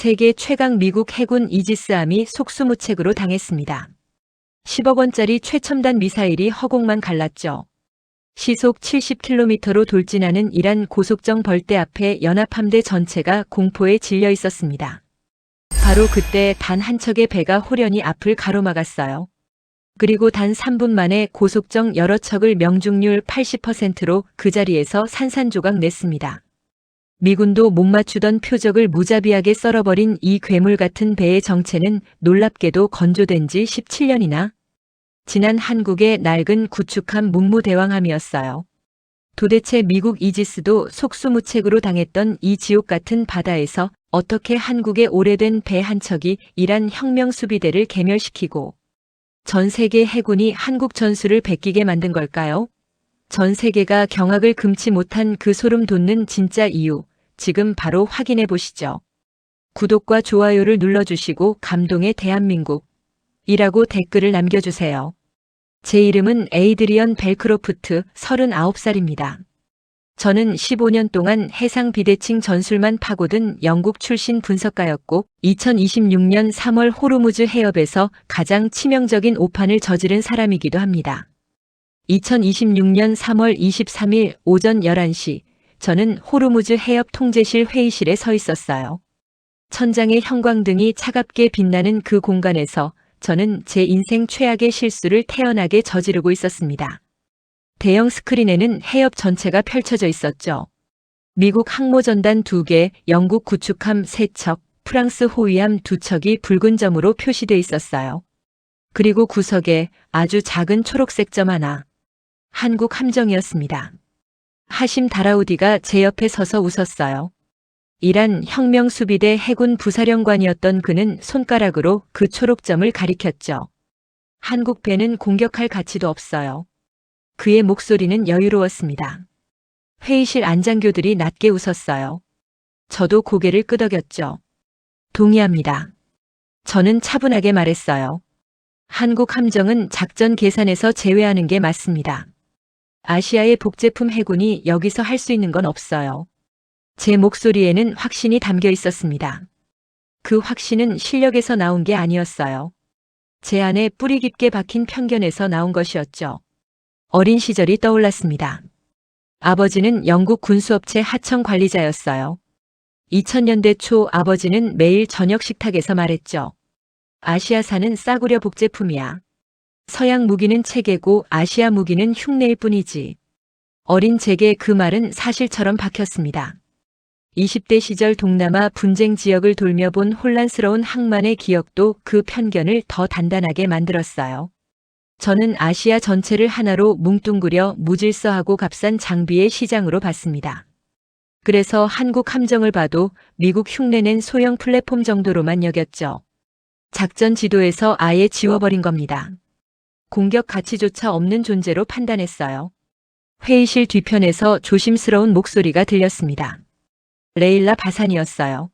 세계 최강 미국 해군 이지스함이 속수무책으로 당했습니다. 10억 원짜리 최첨단 미사일이 허공만 갈랐죠. 시속 70km로 돌진하는 이란 고속정 벌떼 앞에 연합함대 전체가 공포에 질려 있었습니다. 바로 그때 단 한 척의 배가 호련히 앞을 가로막았어요. 그리고 단 3분 만에 고속정 여러 척을 명중률 80%로 그 자리에서 산산조각 냈습니다. 미군도 못 맞추던 표적을 무자비하게 썰어버린 이 괴물 같은 배의 정체는 놀랍게도 건조된 지 17년이나 지난 한국의 낡은 구축함 문무대왕함이었어요. 도대체 미국 이지스도 속수무책으로 당했던 이 지옥 같은 바다에서 어떻게 한국의 오래된 배 한 척이 이란 혁명수비대를 괴멸시키고 전 세계 해군이 한국 전술을 베끼게 만든 걸까요? 전 세계가 경악을 금치 못한 그 소름 돋는 진짜 이유, 지금 바로 확인해 보시죠. 구독과 좋아요를 눌러주시고 감동의 대한민국이라고 댓글을 남겨주세요. 제 이름은 에이드리언 벨크로프트 39살입니다. 저는 15년 동안 해상 비대칭 전술만 파고든 영국 출신 분석가였고 2026년 3월 호르무즈 해협에서 가장 치명적인 오판을 저지른 사람이기도 합니다. 2026년 3월 23일 오전 11시 저는 호르무즈 해협 통제실 회의실에 서 있었어요. 천장의 형광등이 차갑게 빛나는 그 공간에서 저는 제 인생 최악의 실수를 태연하게 저지르고 있었습니다. 대형 스크린에는 해협 전체가 펼쳐져 있었죠. 미국 항모전단 2개, 영국 구축함 3척, 프랑스 호위함 2척이 붉은 점으로 표시돼 있었어요. 그리고 구석에 아주 작은 초록색 점 하나. 한국 함정이었습니다. 하심 다라우디가 제 옆에 서서 웃었어요. 이란 혁명수비대 해군 부사령관이었던 그는 손가락으로 그 초록점을 가리켰죠. 한국 배는 공격할 가치도 없어요. 그의 목소리는 여유로웠습니다. 회의실 안장교들이 낮게 웃었어요. 저도 고개를 끄덕였죠. 동의합니다. 저는 차분하게 말했어요. 한국 함정은 작전 계산에서 제외하는 게 맞습니다. 아시아의 복제품 해군이 여기서 할 수 있는 건 없어요. 제 목소리에는 확신이 담겨 있었습니다. 그 확신은 실력에서 나온 게 아니었어요. 제 안에 뿌리 깊게 박힌 편견에서 나온 것이었죠. 어린 시절이 떠올랐습니다. 아버지는 영국 군수업체 하청 관리자였어요. 2000년대 초 아버지는 매일 저녁 식탁에서 말했죠. 아시아산은 싸구려 복제품이야. 서양 무기는 체계고 아시아 무기는 흉내일 뿐이지. 어린 제게 그 말은 사실처럼 박혔습니다. 20대 시절 동남아 분쟁 지역을 돌며 본 혼란스러운 항만의 기억도 그 편견을 더 단단하게 만들었어요. 저는 아시아 전체를 하나로 뭉뚱그려 무질서하고 값싼 장비의 시장으로 봤습니다. 그래서 한국 함정을 봐도 미국 흉내낸 소형 플랫폼 정도로만 여겼죠. 작전 지도에서 아예 지워버린 겁니다. 공격 가치조차 없는 존재로 판단했어요. 회의실 뒤편에서 조심스러운 목소리가 들렸습니다. 레일라 바산이었어요.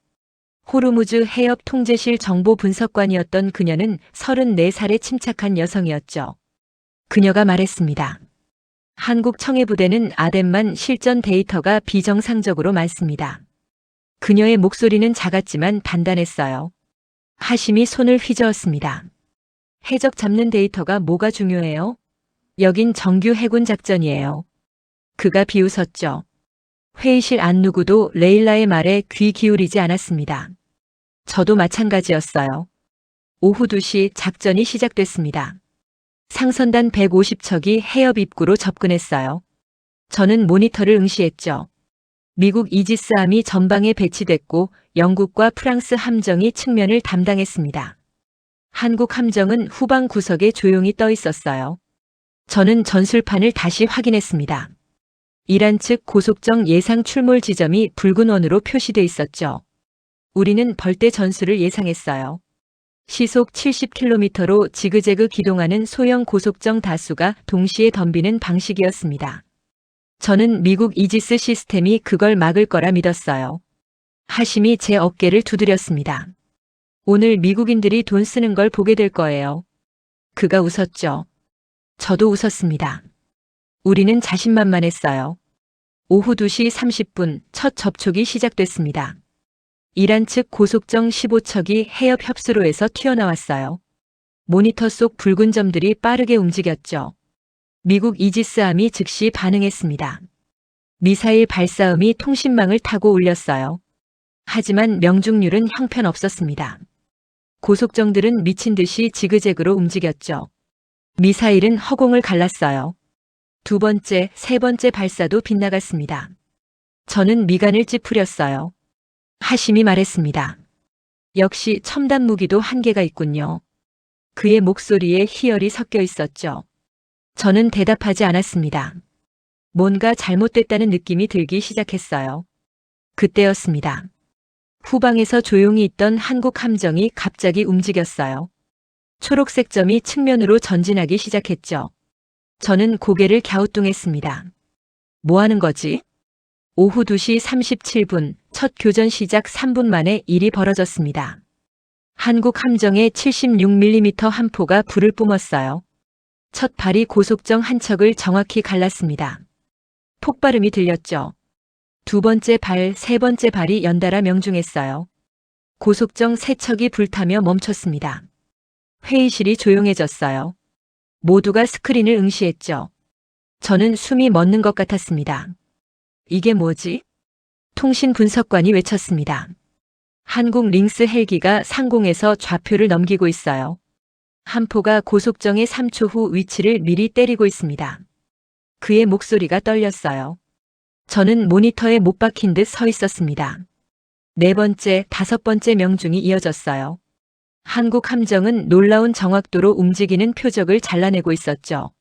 호르무즈 해협 통제실 정보 분석관이었던 그녀는 34살의 침착한 여성이었죠. 그녀가 말했습니다. 한국 청해부대는 아덴만 실전 데이터가 비정상적으로 많습니다. 그녀의 목소리는 작았지만 단단했어요. 하심이 손을 휘저었습니다. 해적 잡는 데이터가 뭐가 중요해요? 여긴 정규 해군 작전이에요. 그가 비웃었죠. 회의실 안 누구도 레일라의 말에 귀 기울이지 않았습니다. 저도 마찬가지였어요. 오후 2시 작전이 시작됐습니다. 상선단 150척이 해협 입구로 접근했어요. 저는 모니터를 응시했죠. 미국 이지스함이 전방에 배치됐고 영국과 프랑스 함정이 측면을 담당했습니다. 한국 함정은 후방 구석에 조용히 떠 있었어요. 저는 전술판을 다시 확인했습니다. 이란 측 고속정 예상 출몰 지점이 붉은 원으로 표시돼 있었죠. 우리는 벌떼 전술을 예상했어요. 시속 70km로 지그재그 기동하는 소형 고속정 다수가 동시에 덤비는 방식이었습니다. 저는 미국 이지스 시스템이 그걸 막을 거라 믿었어요. 하심이 제 어깨를 두드렸습니다. 오늘 미국인들이 돈 쓰는 걸 보게 될 거예요. 그가 웃었죠. 저도 웃었습니다. 우리는 자신만만했어요. 오후 2시 30분 첫 접촉이 시작됐습니다. 이란 측 고속정 15척이 해협 협수로에서 튀어나왔어요. 모니터 속 붉은 점들이 빠르게 움직였죠. 미국 이지스함이 즉시 반응했습니다. 미사일 발사음이 통신망을 타고 울렸어요. 하지만 명중률은 형편없었습니다. 고속정들은 미친 듯이 지그재그로 움직였죠. 미사일은 허공을 갈랐어요. 두 번째, 세 번째 발사도 빗나갔습니다. 저는 미간을 찌푸렸어요. 하심이 말했습니다. 역시 첨단 무기도 한계가 있군요. 그의 목소리에 희열이 섞여 있었죠. 저는 대답하지 않았습니다. 뭔가 잘못됐다는 느낌이 들기 시작했어요. 그때였습니다. 후방에서 조용히 있던 한국 함정이 갑자기 움직였어요. 초록색 점이 측면으로 전진하기 시작했죠. 저는 고개를 갸우뚱했습니다. 뭐 하는 거지? 오후 2시 37분, 첫 교전 시작 3분 만에 일이 벌어졌습니다. 한국 함정의 76mm 함포가 불을 뿜었어요. 첫 발이 고속정 한 척을 정확히 갈랐습니다. 폭발음이 들렸죠. 두 번째 발, 세 번째 발이 연달아 명중했어요. 고속정 세 척이 불타며 멈췄습니다. 회의실이 조용해졌어요. 모두가 스크린을 응시했죠. 저는 숨이 멎는 것 같았습니다. 이게 뭐지? 통신 분석관이 외쳤습니다. 한국 링스 헬기가 상공에서 좌표를 넘기고 있어요. 함포가 고속정의 3초 후 위치를 미리 때리고 있습니다. 그의 목소리가 떨렸어요. 저는 모니터에 못 박힌 듯 서 있었습니다. 네 번째, 다섯 번째 명중이 이어졌어요. 한국 함정은 놀라운 정확도로 움직이는 표적을 잘라내고 있었죠.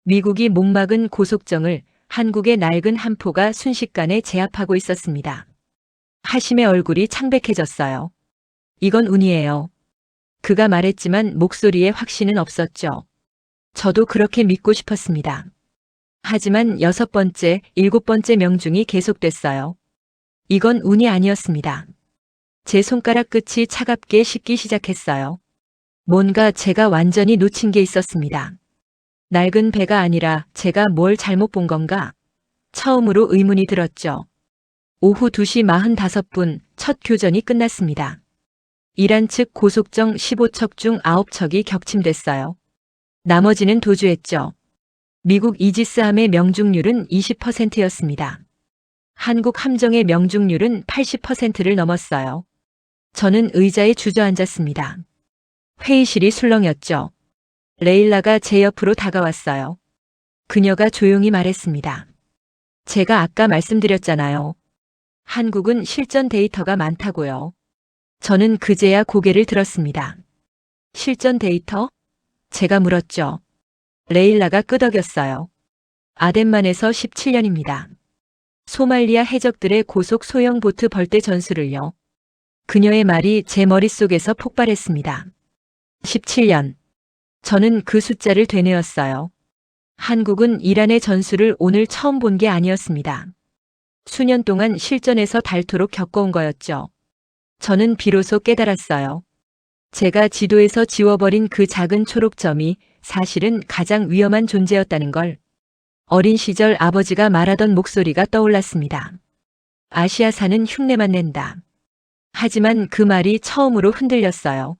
미국이 목막은 고속정을 한국의 낡은 함포가 순식간에 제압하고 있었습니다. 하심의 얼굴이 창백해졌어요. 이건 운이에요. 그가 말했지만 목소리에 확신은 없었죠. 저도 그렇게 믿고 싶었습니다. 하지만 여섯 번째, 일곱 번째 명중이 계속됐어요. 이건 운이 아니었습니다. 제 손가락 끝이 차갑게 식기 시작했어요. 뭔가 제가 완전히 놓친 게 있었습니다. 낡은 배가 아니라 제가 뭘 잘못 본 건가? 처음으로 의문이 들었죠. 오후 2시 45분 첫 교전이 끝났습니다. 이란 측 고속정 15척 중 9척이 격침됐어요. 나머지는 도주했죠. 미국 이지스함의 명중률은 20%였습니다. 한국 함정의 명중률은 80%를 넘었어요. 저는 의자에 주저앉았습니다. 회의실이 술렁였죠. 레일라가 제 옆으로 다가왔어요. 그녀가 조용히 말했습니다. 제가 아까 말씀드렸잖아요. 한국은 실전 데이터가 많다고요. 저는 그제야 고개를 들었습니다. 실전 데이터? 제가 물었죠. 레일라가 끄덕였어요. 아덴만에서 17년입니다. 소말리아 해적들의 고속 소형 보트 벌떼 전술을요. 그녀의 말이 제 머릿속에서 폭발했습니다. 17년. 저는 그 숫자를 되뇌었어요. 한국은 이란의 전술을 오늘 처음 본 게 아니었습니다. 수년 동안 실전에서 닳도록 겪어온 거였죠. 저는 비로소 깨달았어요. 제가 지도에서 지워버린 그 작은 초록점이 사실은 가장 위험한 존재였다는 걸. 어린 시절 아버지가 말하던 목소리가 떠올랐습니다. 아시아사는 흉내만 낸다. 하지만 그 말이 처음으로 흔들렸어요.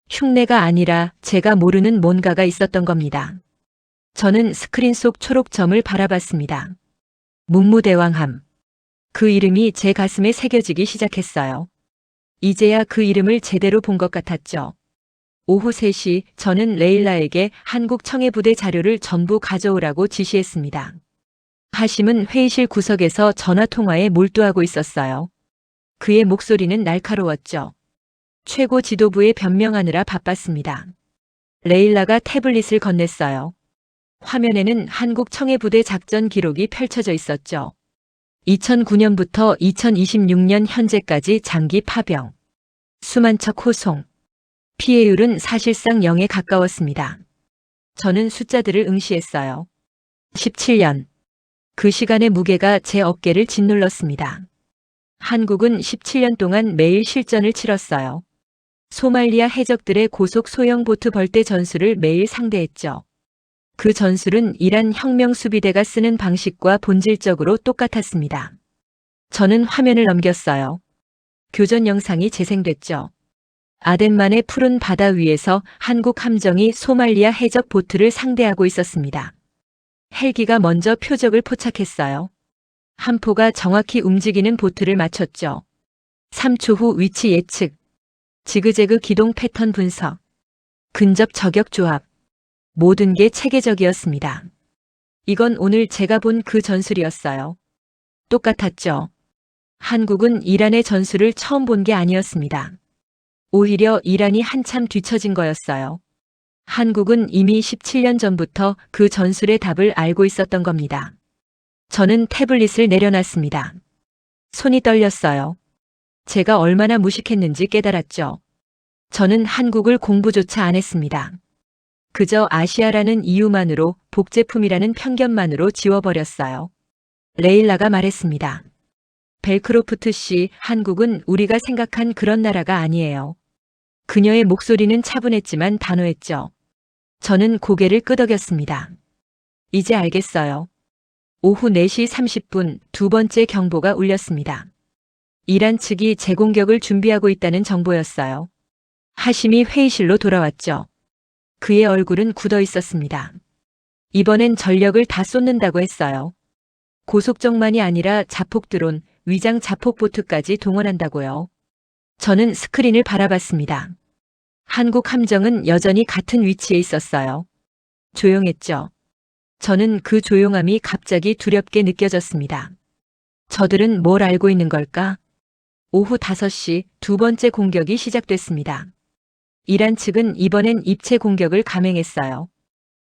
흉내가 아니라 제가 모르는 뭔가가 있었던 겁니다. 저는 스크린 속 초록점을 바라봤습니다. 문무대왕함. 그 이름이 제 가슴에 새겨지기 시작했어요. 이제야 그 이름을 제대로 본 것 같았죠. 오후 3시 저는 레일라에게 한국 청해부대 자료를 전부 가져오라고 지시했습니다. 하심은 회의실 구석에서 전화통화에 몰두하고 있었어요. 그의 목소리는 날카로웠죠. 최고 지도부에 변명하느라 바빴습니다. 레일라가 태블릿을 건넸어요. 화면에는 한국 청해부대 작전 기록이 펼쳐져 있었죠. 2009년부터 2026년 현재까지 장기 파병, 수만 척 호송, 피해율은 사실상 0에 가까웠습니다. 저는 숫자들을 응시했어요. 17년. 그 시간의 무게가 제 어깨를 짓눌렀습니다. 한국은 17년 동안 매일 실전을 치렀어요. 소말리아 해적들의 고속 소형 보트 벌떼 전술을 매일 상대했죠. 그 전술은 이란 혁명수비대가 쓰는 방식과 본질적으로 똑같았습니다. 저는 화면을 넘겼어요. 교전 영상이 재생됐죠. 아덴만의 푸른 바다 위에서 한국 함정이 소말리아 해적 보트를 상대하고 있었습니다. 헬기가 먼저 표적을 포착했어요. 함포가 정확히 움직이는 보트를 맞췄죠. 3초 후 위치 예측, 지그재그 기동 패턴 분석, 근접 저격 조합, 모든 게 체계적이었습니다. 이건 오늘 제가 본 그 전술이었어요. 똑같았죠. 한국은 이란의 전술을 처음 본 게 아니었습니다. 오히려 이란이 한참 뒤처진 거였어요. 한국은 이미 17년 전부터 그 전술의 답을 알고 있었던 겁니다. 저는 태블릿을 내려놨습니다. 손이 떨렸어요. 제가 얼마나 무식했는지 깨달았죠. 저는 한국을 공부조차 안 했습니다. 그저 아시아라는 이유만으로, 복제품이라는 편견만으로 지워버렸어요. 레일라가 말했습니다. 벨크로프트 씨, 한국은 우리가 생각한 그런 나라가 아니에요. 그녀의 목소리는 차분했지만 단호했죠. 저는 고개를 끄덕였습니다. 이제 알겠어요. 오후 4시 30분 두 번째 경보가 울렸습니다. 이란 측이 재공격을 준비하고 있다는 정보였어요. 하심이 회의실로 돌아왔죠. 그의 얼굴은 굳어 있었습니다. 이번엔 전력을 다 쏟는다고 했어요. 고속정만이 아니라 자폭 드론, 위장 자폭 보트까지 동원한다고요. 저는 스크린을 바라봤습니다. 한국 함정은 여전히 같은 위치에 있었어요. 조용했죠. 저는 그 조용함이 갑자기 두렵게 느껴졌습니다. 저들은 뭘 알고 있는 걸까? 오후 5시 두 번째 공격이 시작됐습니다. 이란 측은 이번엔 입체 공격을 감행했어요.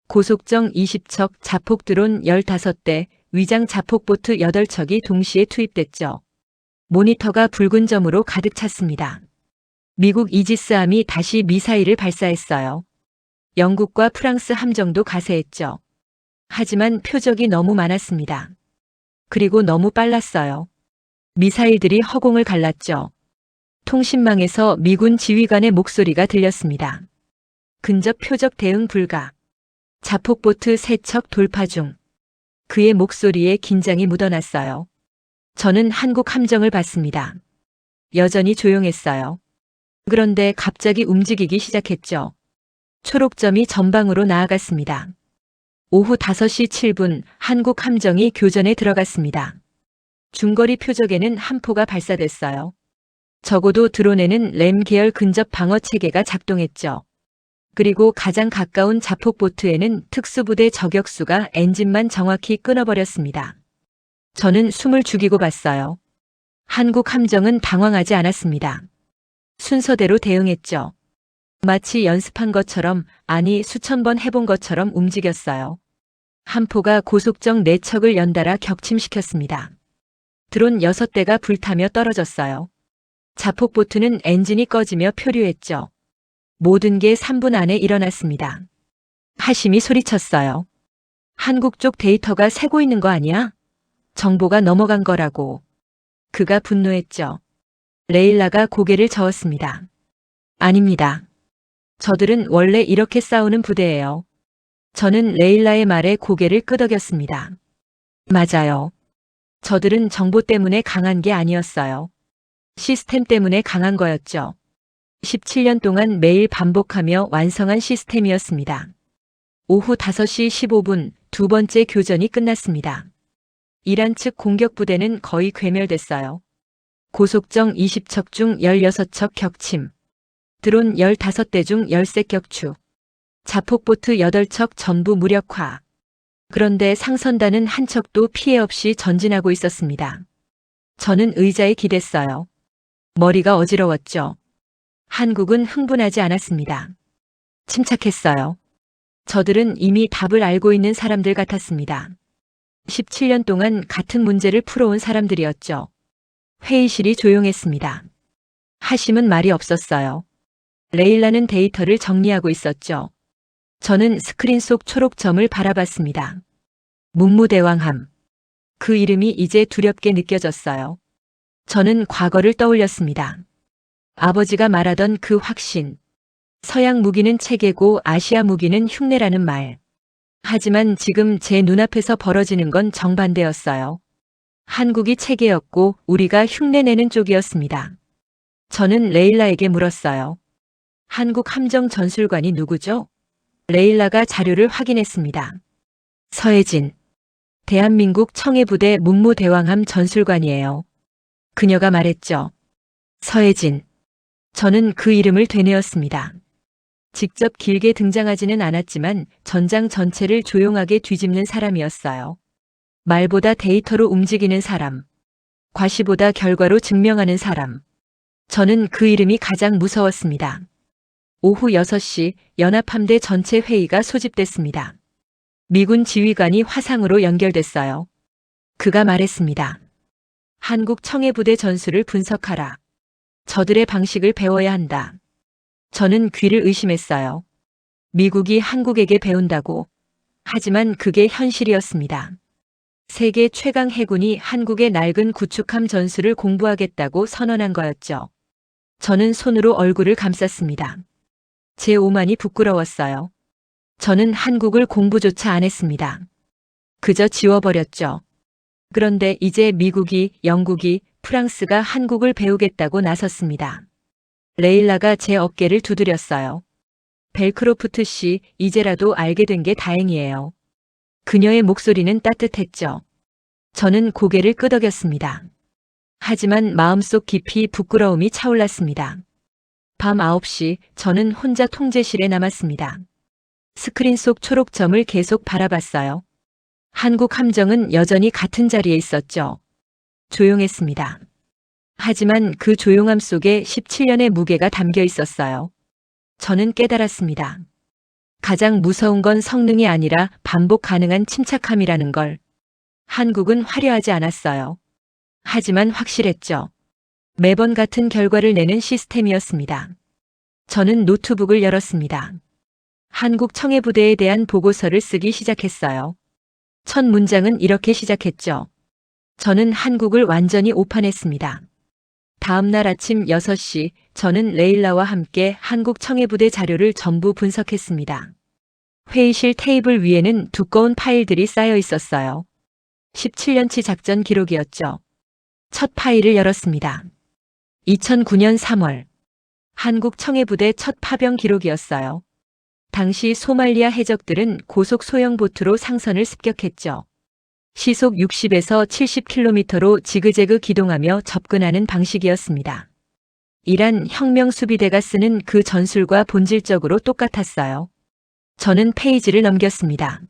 고속정 20척, 자폭 드론 15대, 위장 자폭 보트 8척이 동시에 투입됐죠. 모니터가 붉은 점으로 가득 찼습니다. 미국 이지스함이 다시 미사일을 발사했어요. 영국과 프랑스 함정도 가세했죠. 하지만 표적이 너무 많았습니다. 그리고 너무 빨랐어요. 미사일들이 허공을 갈랐죠. 통신망에서 미군 지휘관의 목소리가 들렸습니다. 근접 표적 대응 불가. 자폭보트 3척 돌파 중. 그의 목소리에 긴장이 묻어났어요. 저는 한국 함정을 봤습니다. 여전히 조용했어요. 그런데 갑자기 움직이기 시작했죠. 초록점이 전방으로 나아갔습니다. 오후 5시 7분 한국 함정이 교전에 들어갔습니다. 중거리 표적에는 함포가 발사됐어요. 적어도 드론에는 램 계열 근접 방어 체계가 작동했죠. 그리고 가장 가까운 자폭보트에는 특수부대 저격수가 엔진만 정확히 끊어버렸습니다. 저는 숨을 죽이고 봤어요. 한국 함정은 당황하지 않았습니다. 순서대로 대응했죠. 마치 연습한 것처럼, 아니 수천 번 해본 것처럼 움직였어요. 함포가 고속정 4척을 연달아 격침시켰습니다. 드론 6대가 불타며 떨어졌어요. 자폭보트는 엔진이 꺼지며 표류했죠. 모든 게 3분 안에 일어났습니다. 하심이 소리쳤어요. 한국 쪽 데이터가 새고 있는 거 아니야? 정보가 넘어간 거라고. 그가 분노했죠. 레일라가 고개를 저었습니다. 아닙니다. 저들은 원래 이렇게 싸우는 부대예요. 저는 레일라의 말에 고개를 끄덕였습니다. 맞아요. 저들은 정보 때문에 강한 게 아니었어요. 시스템 때문에 강한 거였죠. 17년 동안 매일 반복하며 완성한 시스템이었습니다. 오후 5시 15분 두 번째 교전이 끝났습니다. 이란 측 공격부대는 거의 괴멸됐어요. 고속정 20척 중 16척 격침, 드론 15대 중 13 격추, 자폭보트 8척 전부 무력화. 그런데 상선단은 한 척도 피해 없이 전진하고 있었습니다. 저는 의자에 기댔어요. 머리가 어지러웠죠. 한국은 흥분하지 않았습니다. 침착했어요. 저들은 이미 답을 알고 있는 사람들 같았습니다. 17년 동안 같은 문제를 풀어온 사람들이었죠. 회의실이 조용했습니다. 하심은 말이 없었어요. 레일라는 데이터를 정리하고 있었죠. 저는 스크린 속 초록점을 바라봤습니다. 문무대왕함. 그 이름이 이제 두렵게 느껴졌어요. 저는 과거를 떠올렸습니다. 아버지가 말하던 그 확신. 서양 무기는 체계고 아시아 무기는 흉내라는 말. 하지만 지금 제 눈앞에서 벌어지는 건 정반대였어요. 한국이 체계였고 우리가 흉내내는 쪽이었습니다. 저는 레일라에게 물었어요. 한국 함정 전술관이 누구죠? 레일라가 자료를 확인했습니다. 서혜진. 대한민국 청해부대 문무대왕함 전술관이에요. 그녀가 말했죠. 서혜진. 저는 그 이름을 되뇌었습니다. 직접 길게 등장하지는 않았지만 전장 전체를 조용하게 뒤집는 사람이었어요. 말보다 데이터로 움직이는 사람. 과시보다 결과로 증명하는 사람. 저는 그 이름이 가장 무서웠습니다. 오후 6시 연합함대 전체 회의가 소집됐습니다. 미군 지휘관이 화상으로 연결됐어요. 그가 말했습니다. 한국 청해부대 전술을 분석하라. 저들의 방식을 배워야 한다. 저는 귀를 의심했어요. 미국이 한국에게 배운다고. 하지만 그게 현실이었습니다. 세계 최강 해군이 한국의 낡은 구축함 전술을 공부하겠다고 선언한 거였죠. 저는 손으로 얼굴을 감쌌습니다. 제 오만이 부끄러웠어요. 저는 한국을 공부조차 안 했습니다. 그저 지워버렸죠. 그런데 이제 미국이, 영국이, 프랑스가 한국을 배우겠다고 나섰습니다. 레일라가 제 어깨를 두드렸어요. 벨크로프트 씨, 이제라도 알게 된 게 다행이에요. 그녀의 목소리는 따뜻했죠. 저는 고개를 끄덕였습니다. 하지만 마음속 깊이 부끄러움이 차올랐습니다. 밤 9시 저는 혼자 통제실에 남았습니다. 스크린 속 초록점을 계속 바라봤어요. 한국 함정은 여전히 같은 자리에 있었죠. 조용했습니다. 하지만 그 조용함 속에 17년의 무게가 담겨 있었어요. 저는 깨달았습니다. 가장 무서운 건 성능이 아니라 반복 가능한 침착함이라는 걸. 한국은 화려하지 않았어요. 하지만 확실했죠. 매번 같은 결과를 내는 시스템이었습니다. 저는 노트북을 열었습니다. 한국 청해부대에 대한 보고서를 쓰기 시작했어요. 첫 문장은 이렇게 시작했죠. 저는 한국을 완전히 오판했습니다. 다음 날 아침 6시 저는 레일라와 함께 한국 청해부대 자료를 전부 분석했습니다. 회의실 테이블 위에는 두꺼운 파일들이 쌓여 있었어요. 17년치 작전 기록이었죠. 첫 파일을 열었습니다. 2009년 3월 한국 청해부대 첫 파병 기록이었어요. 당시 소말리아 해적들은 고속 소형 보트로 상선을 습격했죠. 시속 60에서 70km로 지그재그 기동하며 접근하는 방식이었습니다. 이란 혁명수비대가 쓰는 그 전술과 본질적으로 똑같았어요. 저는 페이지를 넘겼습니다.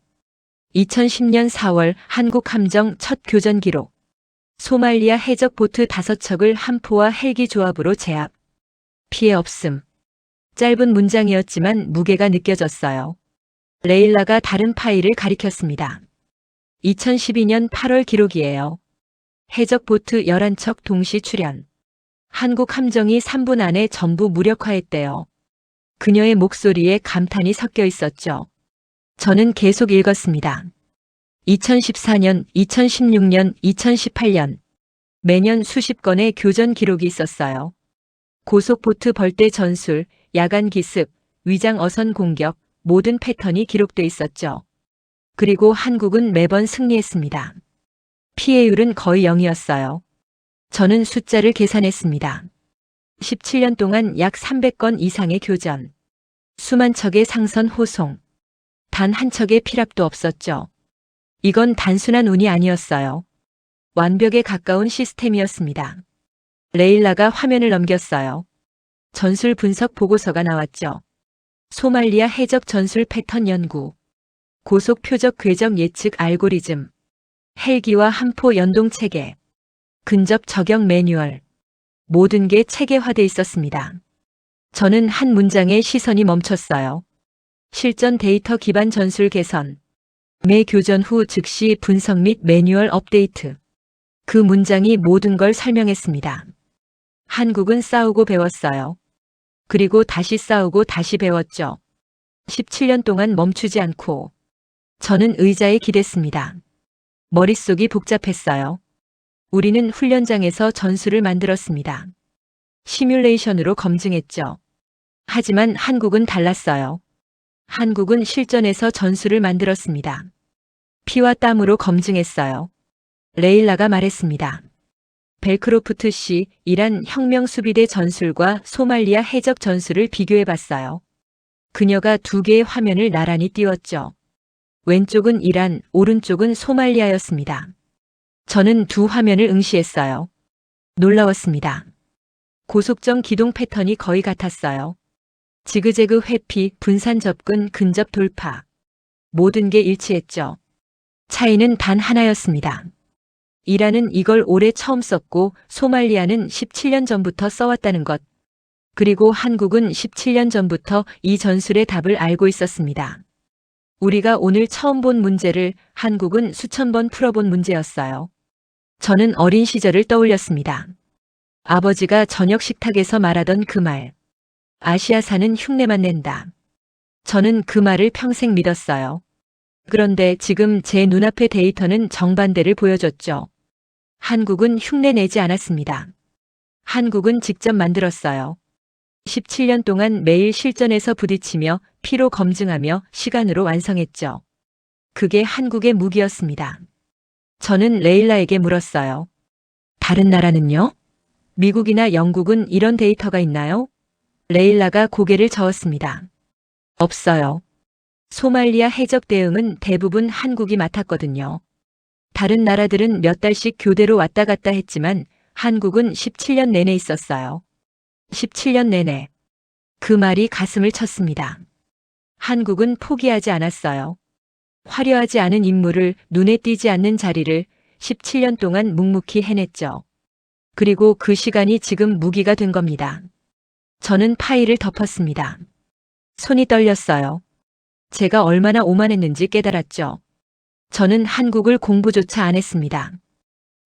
2010년 4월 한국 함정 첫 교전 기록. 소말리아 해적 보트 5척을 함포와 헬기 조합으로 제압. 피해 없음. 짧은 문장이었지만 무게가 느껴졌어요. 레일라가 다른 파일을 가리켰습니다. 2012년 8월 기록이에요. 해적 보트 11척 동시 출현. 한국 함정이 3분 안에 전부 무력화했대요. 그녀의 목소리에 감탄이 섞여 있었죠. 저는 계속 읽었습니다. 2014년, 2016년, 2018년. 매년 수십 건의 교전 기록이 있었어요. 고속보트 벌떼 전술, 야간 기습, 위장 어선 공격, 모든 패턴이 기록돼 있었죠. 그리고 한국은 매번 승리했습니다. 피해율은 거의 0이었어요. 저는 숫자를 계산했습니다. 17년 동안 약 300건 이상의 교전. 수만 척의 상선 호송. 단 한 척의 피랍도 없었죠. 이건 단순한 운이 아니었어요. 완벽에 가까운 시스템이었습니다. 레일라가 화면을 넘겼어요. 전술 분석 보고서가 나왔죠. 소말리아 해적 전술 패턴 연구. 고속 표적 궤적 예측 알고리즘. 헬기와 함포 연동 체계. 근접 적용 매뉴얼. 모든 게 체계화돼 있었습니다. 저는 한 문장에 시선이 멈췄어요. 실전 데이터 기반 전술 개선. 매 교전 후 즉시 분석 및 매뉴얼 업데이트. 그 문장이 모든 걸 설명했습니다. 한국은 싸우고 배웠어요. 그리고 다시 싸우고 다시 배웠죠. 17년 동안 멈추지 않고. 저는 의자에 기댔습니다. 머릿속이 복잡했어요. 우리는 훈련장에서 전술을 만들었습니다. 시뮬레이션으로 검증했죠. 하지만 한국은 달랐어요. 한국은 실전에서 전술을 만들었습니다. 피와 땀으로 검증했어요. 레일라가 말했습니다. 벨크로프트 씨, 이란 혁명 수비대 전술과 소말리아 해적 전술을 비교해 봤어요. 그녀가 두 개의 화면을 나란히 띄웠죠. 왼쪽은 이란, 오른쪽은 소말리아였습니다. 저는 두 화면을 응시했어요. 놀라웠습니다. 고속정 기동 패턴이 거의 같았어요. 지그재그 회피, 분산 접근, 근접 돌파. 모든 게 일치했죠. 차이는 단 하나였습니다. 이란은 이걸 올해 처음 썼고 소말리아는 17년 전부터 써왔다는 것. 그리고 한국은 17년 전부터 이 전술의 답을 알고 있었습니다. 우리가 오늘 처음 본 문제를 한국은 수천 번 풀어본 문제였어요. 저는 어린 시절을 떠올렸습니다. 아버지가 저녁 식탁에서 말하던 그 말. 아시아사는 흉내만 낸다. 저는 그 말을 평생 믿었어요. 그런데 지금 제 눈앞의 데이터는 정반대를 보여줬죠. 한국은 흉내 내지 않았습니다. 한국은 직접 만들었어요. 17년 동안 매일 실전에서 부딪히며 피로 검증하며 시간으로 완성했죠. 그게 한국의 무기였습니다. 저는 레일라에게 물었어요. 다른 나라는요? 미국이나 영국은 이런 데이터가 있나요? 레일라가 고개를 저었습니다. 없어요. 소말리아 해적 대응은 대부분 한국이 맡았거든요. 다른 나라들은 몇 달씩 교대로 왔다 갔다 했지만 한국은 17년 내내 있었어요. 17년 내내. 그 말이 가슴을 쳤습니다. 한국은 포기하지 않았어요. 화려하지 않은 임무를, 눈에 띄지 않는 자리를 17년 동안 묵묵히 해냈죠. 그리고 그 시간이 지금 무기가 된 겁니다. 저는 파일을 덮었습니다. 손이 떨렸어요. 제가 얼마나 오만했는지 깨달았죠. 저는 한국을 공부조차 안 했습니다.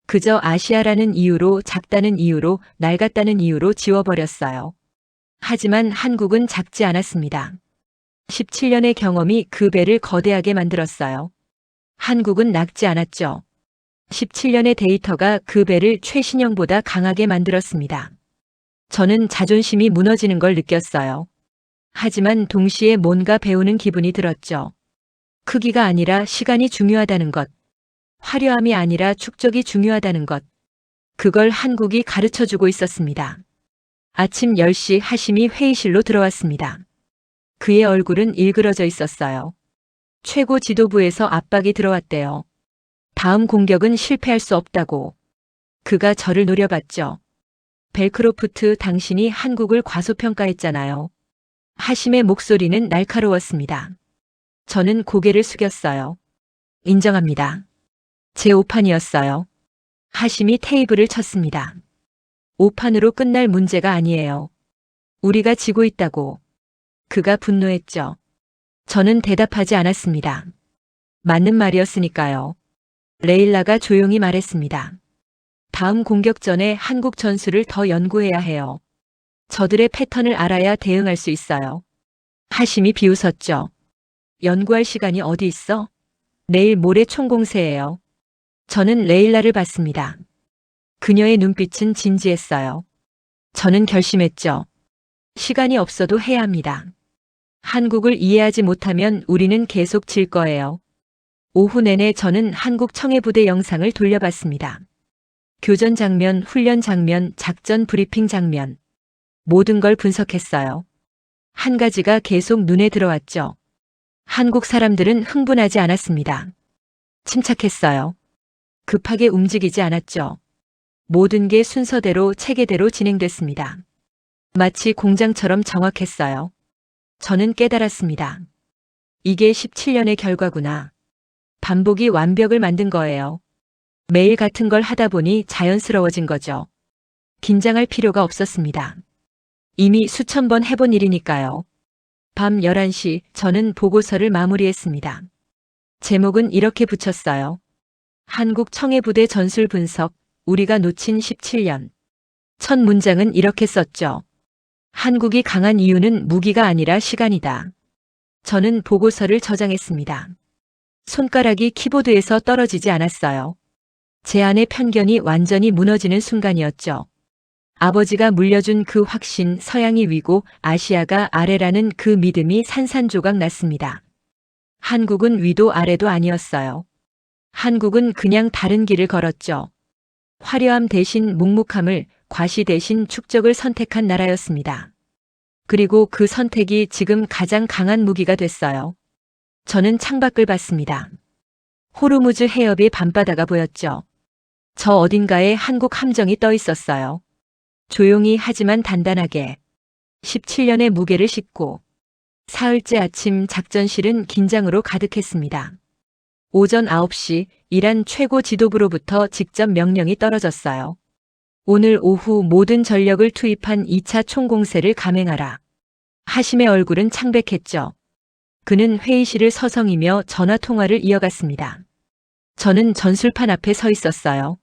그저 아시아라는 이유로, 작다는 이유로, 낡았다는 이유로 지워버렸어요. 하지만 한국은 작지 않았습니다. 17년의 경험이 그 배를 거대하게 만들었어요. 한국은 낡지 않았죠. 17년의 데이터가 그 배를 최신형보다 강하게 만들었습니다. 저는 자존심이 무너지는 걸 느꼈어요. 하지만 동시에 뭔가 배우는 기분이 들었죠. 크기가 아니라 시간이 중요하다는 것. 화려함이 아니라 축적이 중요하다는 것. 그걸 한국이 가르쳐주고 있었습니다. 아침 10시 하심이 회의실로 들어왔습니다. 그의 얼굴은 일그러져 있었어요. 최고 지도부에서 압박이 들어왔대요. 다음 공격은 실패할 수 없다고. 그가 저를 노려봤죠. 벨크로프트, 당신이 한국을 과소평가했잖아요. 하심의 목소리는 날카로웠습니다. 저는 고개를 숙였어요. 인정합니다. 제 오판이었어요. 하심이 테이블을 쳤습니다. 오판으로 끝날 문제가 아니에요. 우리가 지고 있다고. 그가 분노했죠. 저는 대답하지 않았습니다. 맞는 말이었으니까요. 레일라가 조용히 말했습니다. 다음 공격 전에 한국 전술을 더 연구해야 해요. 저들의 패턴을 알아야 대응할 수 있어요. 하심이 비웃었죠. 연구할 시간이 어디 있어? 내일 모레 총공세예요. 저는 레일라를 봤습니다. 그녀의 눈빛은 진지했어요. 저는 결심했죠. 시간이 없어도 해야 합니다. 한국을 이해하지 못하면 우리는 계속 질 거예요. 오후 내내 저는 한국 청해부대 영상을 돌려봤습니다. 교전 장면, 훈련 장면, 작전 브리핑 장면. 모든 걸 분석했어요. 한 가지가 계속 눈에 들어왔죠. 한국 사람들은 흥분하지 않았습니다. 침착했어요. 급하게 움직이지 않았죠. 모든 게 순서대로 체계대로 진행됐습니다. 마치 공장처럼 정확했어요. 저는 깨달았습니다. 이게 17년의 결과구나. 반복이 완벽을 만든 거예요. 매일 같은 걸 하다 보니 자연스러워진 거죠. 긴장할 필요가 없었습니다. 이미 수천 번 해본 일이니까요. 밤 11시 저는 보고서를 마무리했습니다. 제목은 이렇게 붙였어요. 한국 청해부대 전술 분석, 우리가 놓친 17년. 첫 문장은 이렇게 썼죠. 한국이 강한 이유는 무기가 아니라 시간이다. 저는 보고서를 저장했습니다. 손가락이 키보드에서 떨어지지 않았어요. 제 안의 편견이 완전히 무너지는 순간이었죠. 아버지가 물려준 그 확신, 서양이 위고 아시아가 아래라는 그 믿음이 산산조각 났습니다. 한국은 위도 아래도 아니었어요. 한국은 그냥 다른 길을 걸었죠. 화려함 대신 묵묵함을, 과시 대신 축적을 선택한 나라였습니다. 그리고 그 선택이 지금 가장 강한 무기가 됐어요. 저는 창밖을 봤습니다. 호르무즈 해협의 밤바다가 보였죠. 저 어딘가에 한국 함정이 떠 있었어요. 조용히 하지만 단단하게. 17년의 무게를 싣고. 사흘째 아침 작전실은 긴장으로 가득했습니다. 오전 9시 이란 최고 지도부로부터 직접 명령이 떨어졌어요. 오늘 오후 모든 전력을 투입한 2차 총공세를 감행하라. 하심의 얼굴은 창백했죠. 그는 회의실을 서성이며 전화통화를 이어갔습니다. 저는 전술판 앞에 서 있었어요.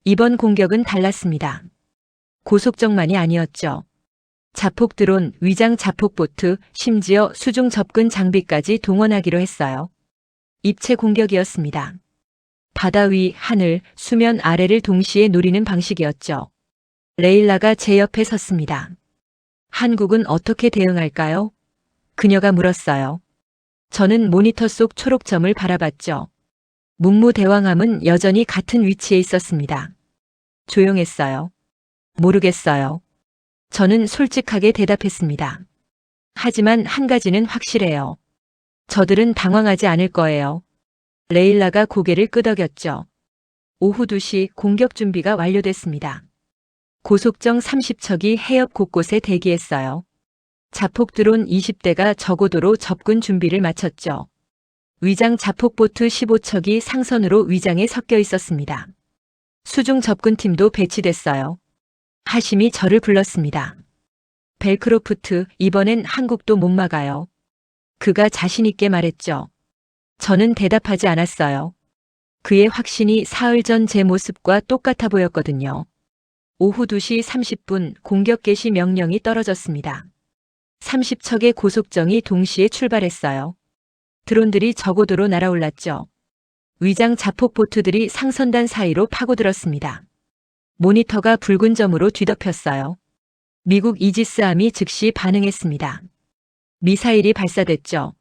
이번 공격은 달랐습니다. 고속정만이 아니었죠. 자폭 드론, 위장 자폭 보트, 심지어 수중 접근 장비까지 동원하기로 했어요. 입체 공격이었습니다. 바다 위, 하늘, 수면 아래를 동시에 노리는 방식이었죠. 레일라가 제 옆에 섰습니다. 한국은 어떻게 대응할까요? 그녀가 물었어요. 저는 모니터 속 초록점을 바라봤죠. 문무대왕함은 여전히 같은 위치에 있었습니다. 조용했어요. 모르겠어요. 저는 솔직하게 대답했습니다. 하지만 한 가지는 확실해요. 저들은 당황하지 않을 거예요. 레일라가 고개를 끄덕였죠. 오후 2시 공격 준비가 완료됐습니다. 고속정 30척이 해협 곳곳에 대기했어요. 자폭 드론 20대가 저고도로 접근 준비를 마쳤죠. 위장 자폭보트 15척이 상선으로 위장에 섞여 있었습니다. 수중 접근팀도 배치됐어요. 하심이 저를 불렀습니다. 벨크로프트, 이번엔 한국도 못 막아요. 그가 자신있게 말했죠. 저는 대답하지 않았어요. 그의 확신이 사흘 전 제 모습과 똑같아 보였거든요. 오후 2시 30분 공격 개시 명령이 떨어졌습니다. 30척의 고속정이 동시에 출발했어요. 드론들이 저고도로 날아올랐죠. 위장 자폭 보트들이 상선단 사이로 파고들었습니다. 모니터가 붉은 점으로 뒤덮였어요. 미국 이지스함이 즉시 반응했습니다. 미사일이 발사됐죠.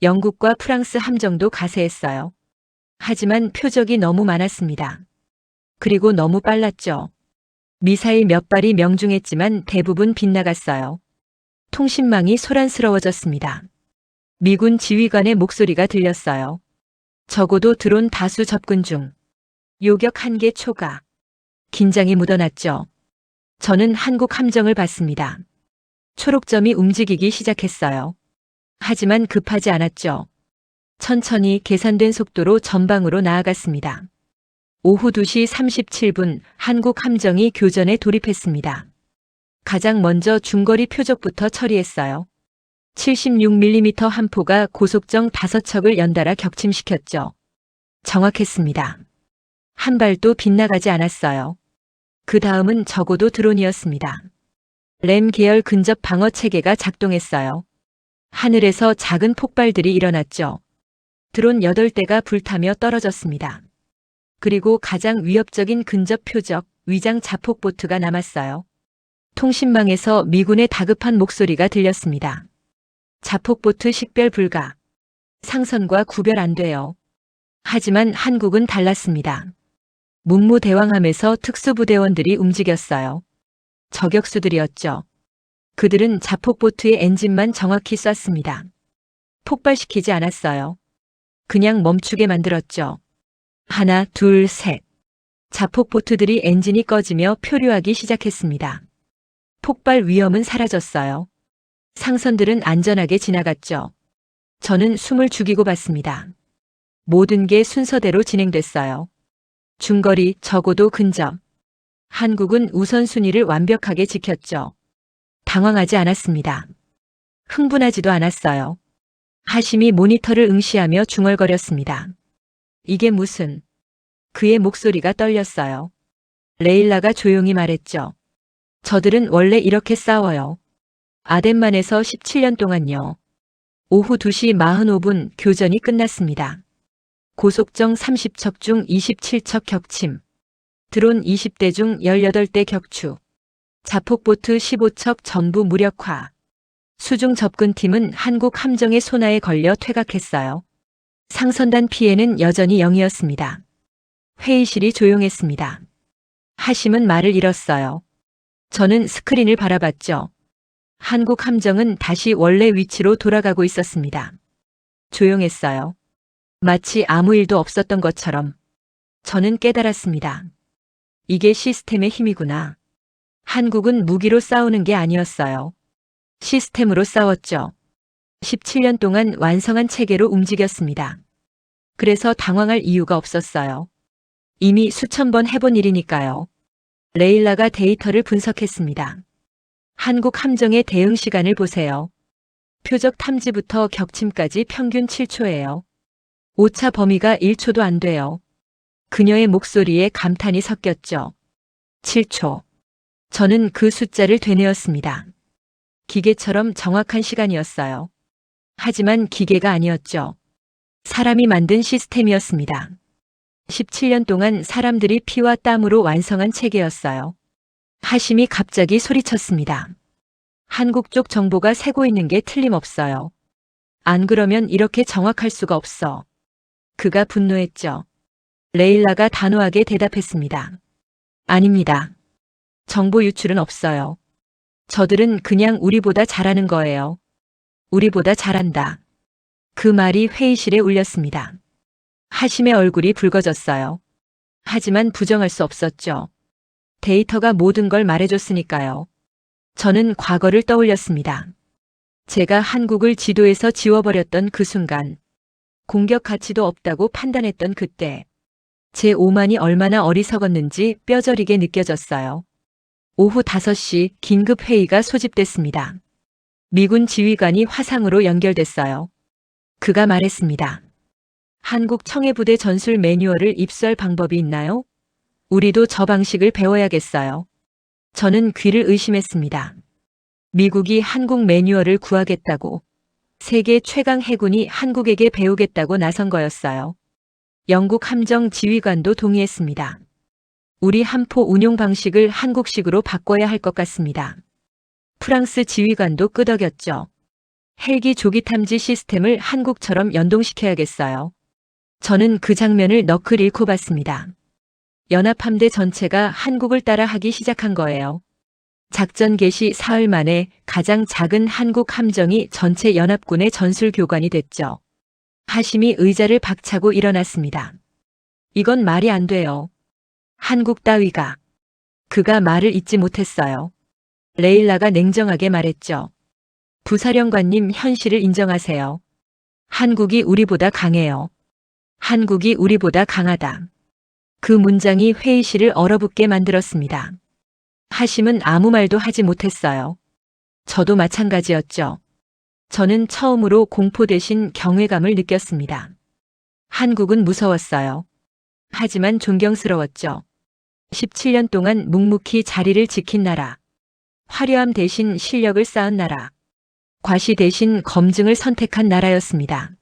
영국과 프랑스 함정도 가세했어요. 하지만 표적이 너무 많았습니다. 그리고 너무 빨랐죠. 미사일 몇 발이 명중했지만 대부분 빗나갔어요. 통신망이 소란스러워졌습니다. 미군 지휘관의 목소리가 들렸어요. 적어도 드론 다수 접근 중. 요격 1개 초과. 긴장이 묻어났죠. 저는 한국 함정을 봤습니다. 초록점이 움직이기 시작했어요. 하지만 급하지 않았죠. 천천히 계산된 속도로 전방으로 나아갔습니다. 오후 2시 37분 한국 함정이 교전에 돌입했습니다. 가장 먼저 중거리 표적부터 처리했어요. 76mm 함포가 고속정 5척을 연달아 격침시켰죠. 정확했습니다. 한 발도 빗나가지 않았어요. 그 다음은 적어도 드론이었습니다. 램 계열 근접 방어 체계가 작동했어요. 하늘에서 작은 폭발들이 일어났죠. 드론 8대가 불타며 떨어졌습니다. 그리고 가장 위협적인 근접 표적, 위장 자폭 보트가 남았어요. 통신망에서 미군의 다급한 목소리가 들렸습니다. 자폭 보트 식별 불가. 상선과 구별 안 돼요. 하지만 한국은 달랐습니다. 문무대왕함에서 특수부대원들이 움직였어요. 저격수들이었죠. 그들은 자폭보트의 엔진만 정확히 쐈습니다. 폭발시키지 않았어요. 그냥 멈추게 만들었죠. 하나, 둘, 셋. 자폭보트들이 엔진이 꺼지며 표류하기 시작했습니다. 폭발 위험은 사라졌어요. 상선들은 안전하게 지나갔죠. 저는 숨을 죽이고 봤습니다. 모든 게 순서대로 진행됐어요. 중거리, 저고도 근접. 한국은 우선순위를 완벽하게 지켰죠. 당황하지 않았습니다. 흥분하지도 않았어요. 하심이 모니터를 응시하며 중얼거렸습니다. 이게 무슨... 그의 목소리가 떨렸어요. 레일라가 조용히 말했죠. 저들은 원래 이렇게 싸워요. 아덴만에서 17년 동안요. 오후 2시 45분 교전이 끝났습니다. 고속정 30척 중 27척 격침. 드론 20대 중 18대 격추. 자폭보트 15척 전부 무력화. 수중 접근팀은 한국 함정의 소나에 걸려 퇴각했어요. 상선단 피해는 여전히 0이었습니다. 회의실이 조용했습니다. 하심은 말을 잃었어요. 저는 스크린을 바라봤죠. 한국 함정은 다시 원래 위치로 돌아가고 있었습니다. 조용했어요. 마치 아무 일도 없었던 것처럼. 저는 깨달았습니다. 이게 시스템의 힘이구나. 한국은 무기로 싸우는 게 아니었어요. 시스템으로 싸웠죠. 17년 동안 완성한 체계로 움직였습니다. 그래서 당황할 이유가 없었어요. 이미 수천 번 해본 일이니까요. 레일라가 데이터를 분석했습니다. 한국 함정의 대응 시간을 보세요. 표적 탐지부터 격침까지 평균 7초예요. 오차 범위가 1초도 안 돼요. 그녀의 목소리에 감탄이 섞였죠. 7초. 저는 그 숫자를 되뇌었습니다. 기계처럼 정확한 시간이었어요. 하지만 기계가 아니었죠. 사람이 만든 시스템이었습니다. 17년 동안 사람들이 피와 땀으로 완성한 체계였어요. 하심이 갑자기 소리쳤습니다. 한국 쪽 정보가 새고 있는 게 틀림없어요. 안 그러면 이렇게 정확할 수가 없어. 그가 분노했죠. 레일라가 단호하게 대답했습니다. 아닙니다. 정보 유출은 없어요. 저들은 그냥 우리보다 잘하는 거예요. 우리보다 잘한다. 그 말이 회의실에 울렸습니다. 하심의 얼굴이 붉어졌어요. 하지만 부정할 수 없었죠. 데이터가 모든 걸 말해줬으니까요. 저는 과거를 떠올렸습니다. 제가 한국을 지도에서 지워버렸던 그 순간, 공격 가치도 없다고 판단했던 그때, 제 오만이 얼마나 어리석었는지 뼈저리게 느껴졌어요. 오후 5시 긴급 회의가 소집됐습니다. 미군 지휘관이 화상으로 연결됐어요. 그가 말했습니다. 한국 청해부대 전술 매뉴얼을 입수할 방법이 있나요? 우리도 저 방식을 배워야겠어요. 저는 귀를 의심했습니다. 미국이 한국 매뉴얼을 구하겠다고, 세계 최강 해군이 한국에게 배우겠다고 나선 거였어요. 영국 함정 지휘관도 동의했습니다. 우리 함포 운용 방식을 한국식으로 바꿔야 할 것 같습니다. 프랑스 지휘관도 끄덕였죠. 헬기 조기 탐지 시스템을 한국처럼 연동시켜야겠어요. 저는 그 장면을 너클 잃고 봤습니다. 연합함대 전체가 한국을 따라 하기 시작한 거예요. 작전 개시 사흘 만에 가장 작은 한국 함정이 전체 연합군의 전술 교관이 됐죠. 하심이 의자를 박차고 일어났습니다. 이건 말이 안 돼요. 한국 따위가. 그가 말을 잇지 못했어요. 레일라가 냉정하게 말했죠. 부사령관님, 현실을 인정하세요. 한국이 우리보다 강해요. 한국이 우리보다 강하다. 그 문장이 회의실을 얼어붙게 만들었습니다. 하심은 아무 말도 하지 못했어요. 저도 마찬가지였죠. 저는 처음으로 공포 대신 경외감을 느꼈습니다. 한국은 무서웠어요. 하지만 존경스러웠죠. 17년 동안 묵묵히 자리를 지킨 나라. 화려함 대신 실력을 쌓은 나라. 과시 대신 검증을 선택한 나라였습니다.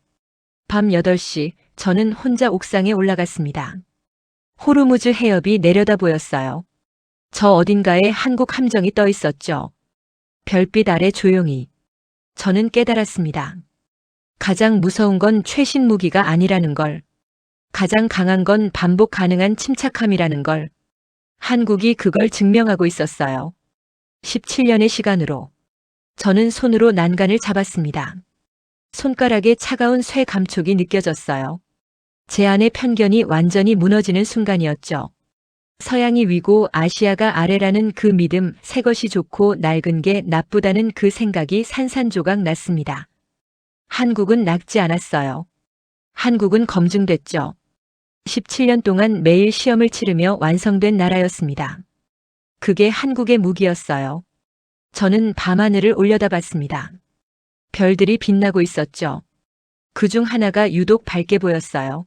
밤 8시 저는 혼자 옥상에 올라갔습니다. 호르무즈 해협이 내려다 보였어요. 저 어딘가에 한국 함정이 떠 있었죠. 별빛 아래 조용히. 저는 깨달았습니다. 가장 무서운 건 최신 무기가 아니라는 걸. 가장 강한 건 반복 가능한 침착함이라는 걸. 한국이 그걸 증명하고 있었어요. 17년의 시간으로. 저는 손으로 난간을 잡았습니다. 손가락에 차가운 쇠 감촉이 느껴졌어요. 제 안의 편견이 완전히 무너지는 순간이었죠. 서양이 위고 아시아가 아래라는 그 믿음, 새 것이 좋고 낡은 게 나쁘다는 그 생각이 산산조각 났습니다. 한국은 낡지 않았어요. 한국은 검증됐죠. 17년 동안 매일 시험을 치르며 완성된 나라였습니다. 그게 한국의 무기였어요. 저는 밤하늘을 올려다봤습니다. 별들이 빛나고 있었죠. 그중 하나가 유독 밝게 보였어요.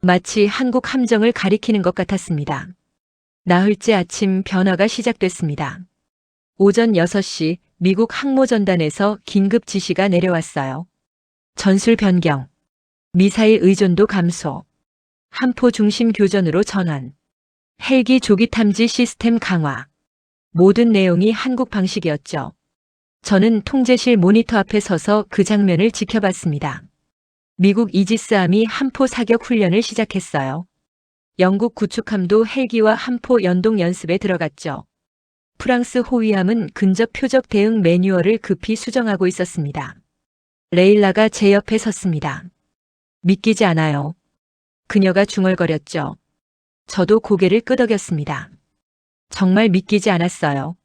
마치 한국 함정을 가리키는 것 같았습니다. 나흘째 아침 변화가 시작됐습니다. 오전 6시 미국 항모전단에서 긴급 지시가 내려왔어요. 전술 변경, 미사일 의존도 감소, 함포 중심 교전으로 전환, 헬기 조기 탐지 시스템 강화. 모든 내용이 한국 방식이었죠. 저는 통제실 모니터 앞에 서서 그 장면을 지켜봤습니다. 미국 이지스함이 함포 사격 훈련을 시작했어요. 영국 구축함도 헬기와 함포 연동 연습에 들어갔죠. 프랑스 호위함은 근접 표적 대응 매뉴얼을 급히 수정하고 있었습니다. 레일라가 제 옆에 섰습니다. 믿기지 않아요. 그녀가 중얼거렸죠. 저도 고개를 끄덕였습니다. 정말 믿기지 않았어요.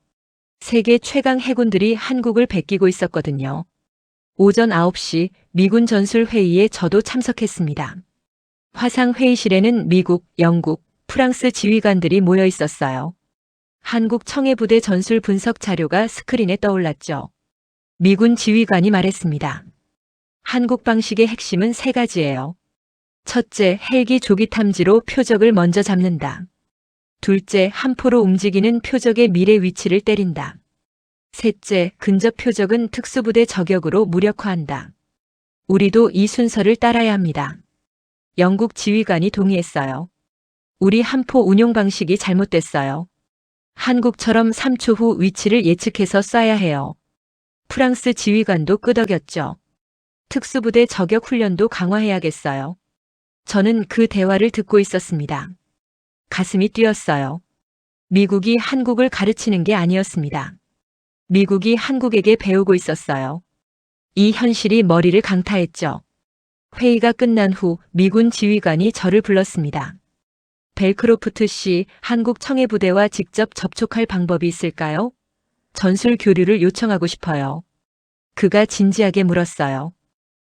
세계 최강 해군들이 한국을 베끼고 있었거든요. 오전 9시 미군 전술 회의에 저도 참석했습니다. 화상 회의실에는 미국, 영국, 프랑스 지휘관들이 모여 있었어요. 한국 청해부대 전술 분석 자료가 스크린에 떠올랐죠. 미군 지휘관이 말했습니다. 한국 방식의 핵심은 3가지예요. 첫째, 헬기 조기 탐지로 표적을 먼저 잡는다. 둘째, 함포로 움직이는 표적의 미래 위치를 때린다. 셋째, 근접 표적은 특수부대 저격으로 무력화한다. 우리도 이 순서를 따라야 합니다. 영국 지휘관이 동의했어요. 우리 함포 운용 방식이 잘못됐어요. 한국처럼 3초 후 위치를 예측해서 쏴야 해요. 프랑스 지휘관도 끄덕였죠. 특수부대 저격 훈련도 강화해야겠어요. 저는 그 대화를 듣고 있었습니다. 가슴이 뛰었어요. 미국이 한국을 가르치는 게 아니었습니다. 미국이 한국에게 배우고 있었어요. 이 현실이 머리를 강타했죠. 회의가 끝난 후 미군 지휘관이 저를 불렀습니다. 벨크로프트 씨, 한국 청해부대와 직접 접촉할 방법이 있을까요? 전술 교류를 요청하고 싶어요. 그가 진지하게 물었어요.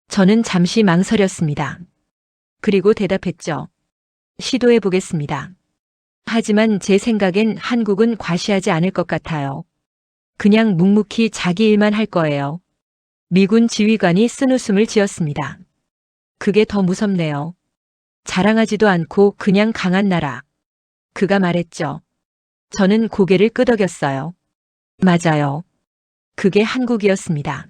저는 잠시 망설였습니다. 그리고 대답했죠. 시도해 보겠습니다. 하지만 제 생각엔 한국은 과시하지 않을 것 같아요. 그냥 묵묵히 자기 일만 할 거예요. 미군 지휘관이 쓴웃음을 지었습니다. 그게 더 무섭네요. 자랑하지도 않고 그냥 강한 나라. 그가 말했죠. 저는 고개를 끄덕였어요. 맞아요. 그게 한국이었습니다.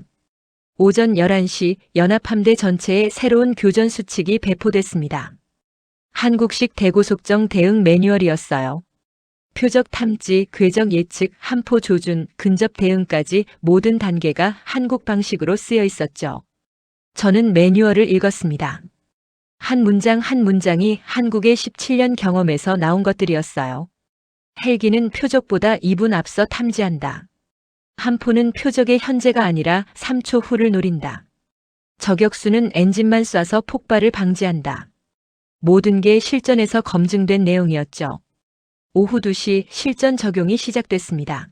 오전 11시 연합함대 전체에 새로운 교전 수칙이 배포됐습니다. 한국식 대고속정 대응 매뉴얼이었어요. 표적 탐지, 궤적 예측, 함포 조준, 근접 대응까지 모든 단계가 한국 방식으로 쓰여 있었죠. 저는 매뉴얼을 읽었습니다. 한 문장 한 문장이 한국의 17년 경험에서 나온 것들이었어요. 헬기는 표적보다 2분 앞서 탐지한다. 함포는 표적의 현재가 아니라 3초 후를 노린다. 저격수는 엔진만 쏴서 폭발을 방지한다. 모든 게 실전에서 검증된 내용이었죠. 오후 2시 실전 적용이 시작됐습니다.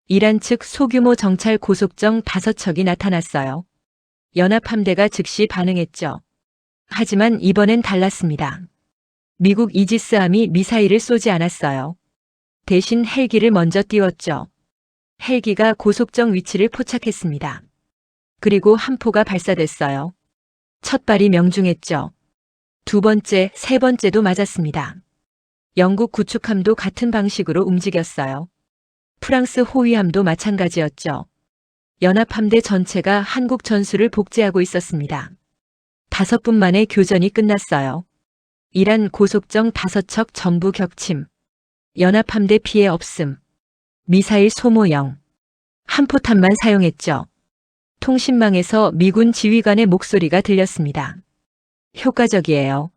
이란 측 소규모 정찰 고속정 5척이 나타났어요. 연합함대가 즉시 반응했죠. 하지만 이번엔 달랐습니다. 미국 이지스함이 미사일을 쏘지 않았어요. 대신 헬기를 먼저 띄웠죠. 헬기가 고속정 위치를 포착했습니다. 그리고 함포가 발사됐어요. 첫 발이 명중했죠. 두 번째, 세 번째도 맞았습니다. 영국 구축함도 같은 방식으로 움직였어요. 프랑스 호위함도 마찬가지였죠. 연합함대 전체가 한국 전술을 복제하고 있었습니다. 5분 만에 교전이 끝났어요. 이란 고속정 5척 전부 격침. 연합함대 피해 없음. 미사일 소모 0. 함포탄만 사용했죠. 통신망에서 미군 지휘관의 목소리가 들렸습니다. 효과적이에요.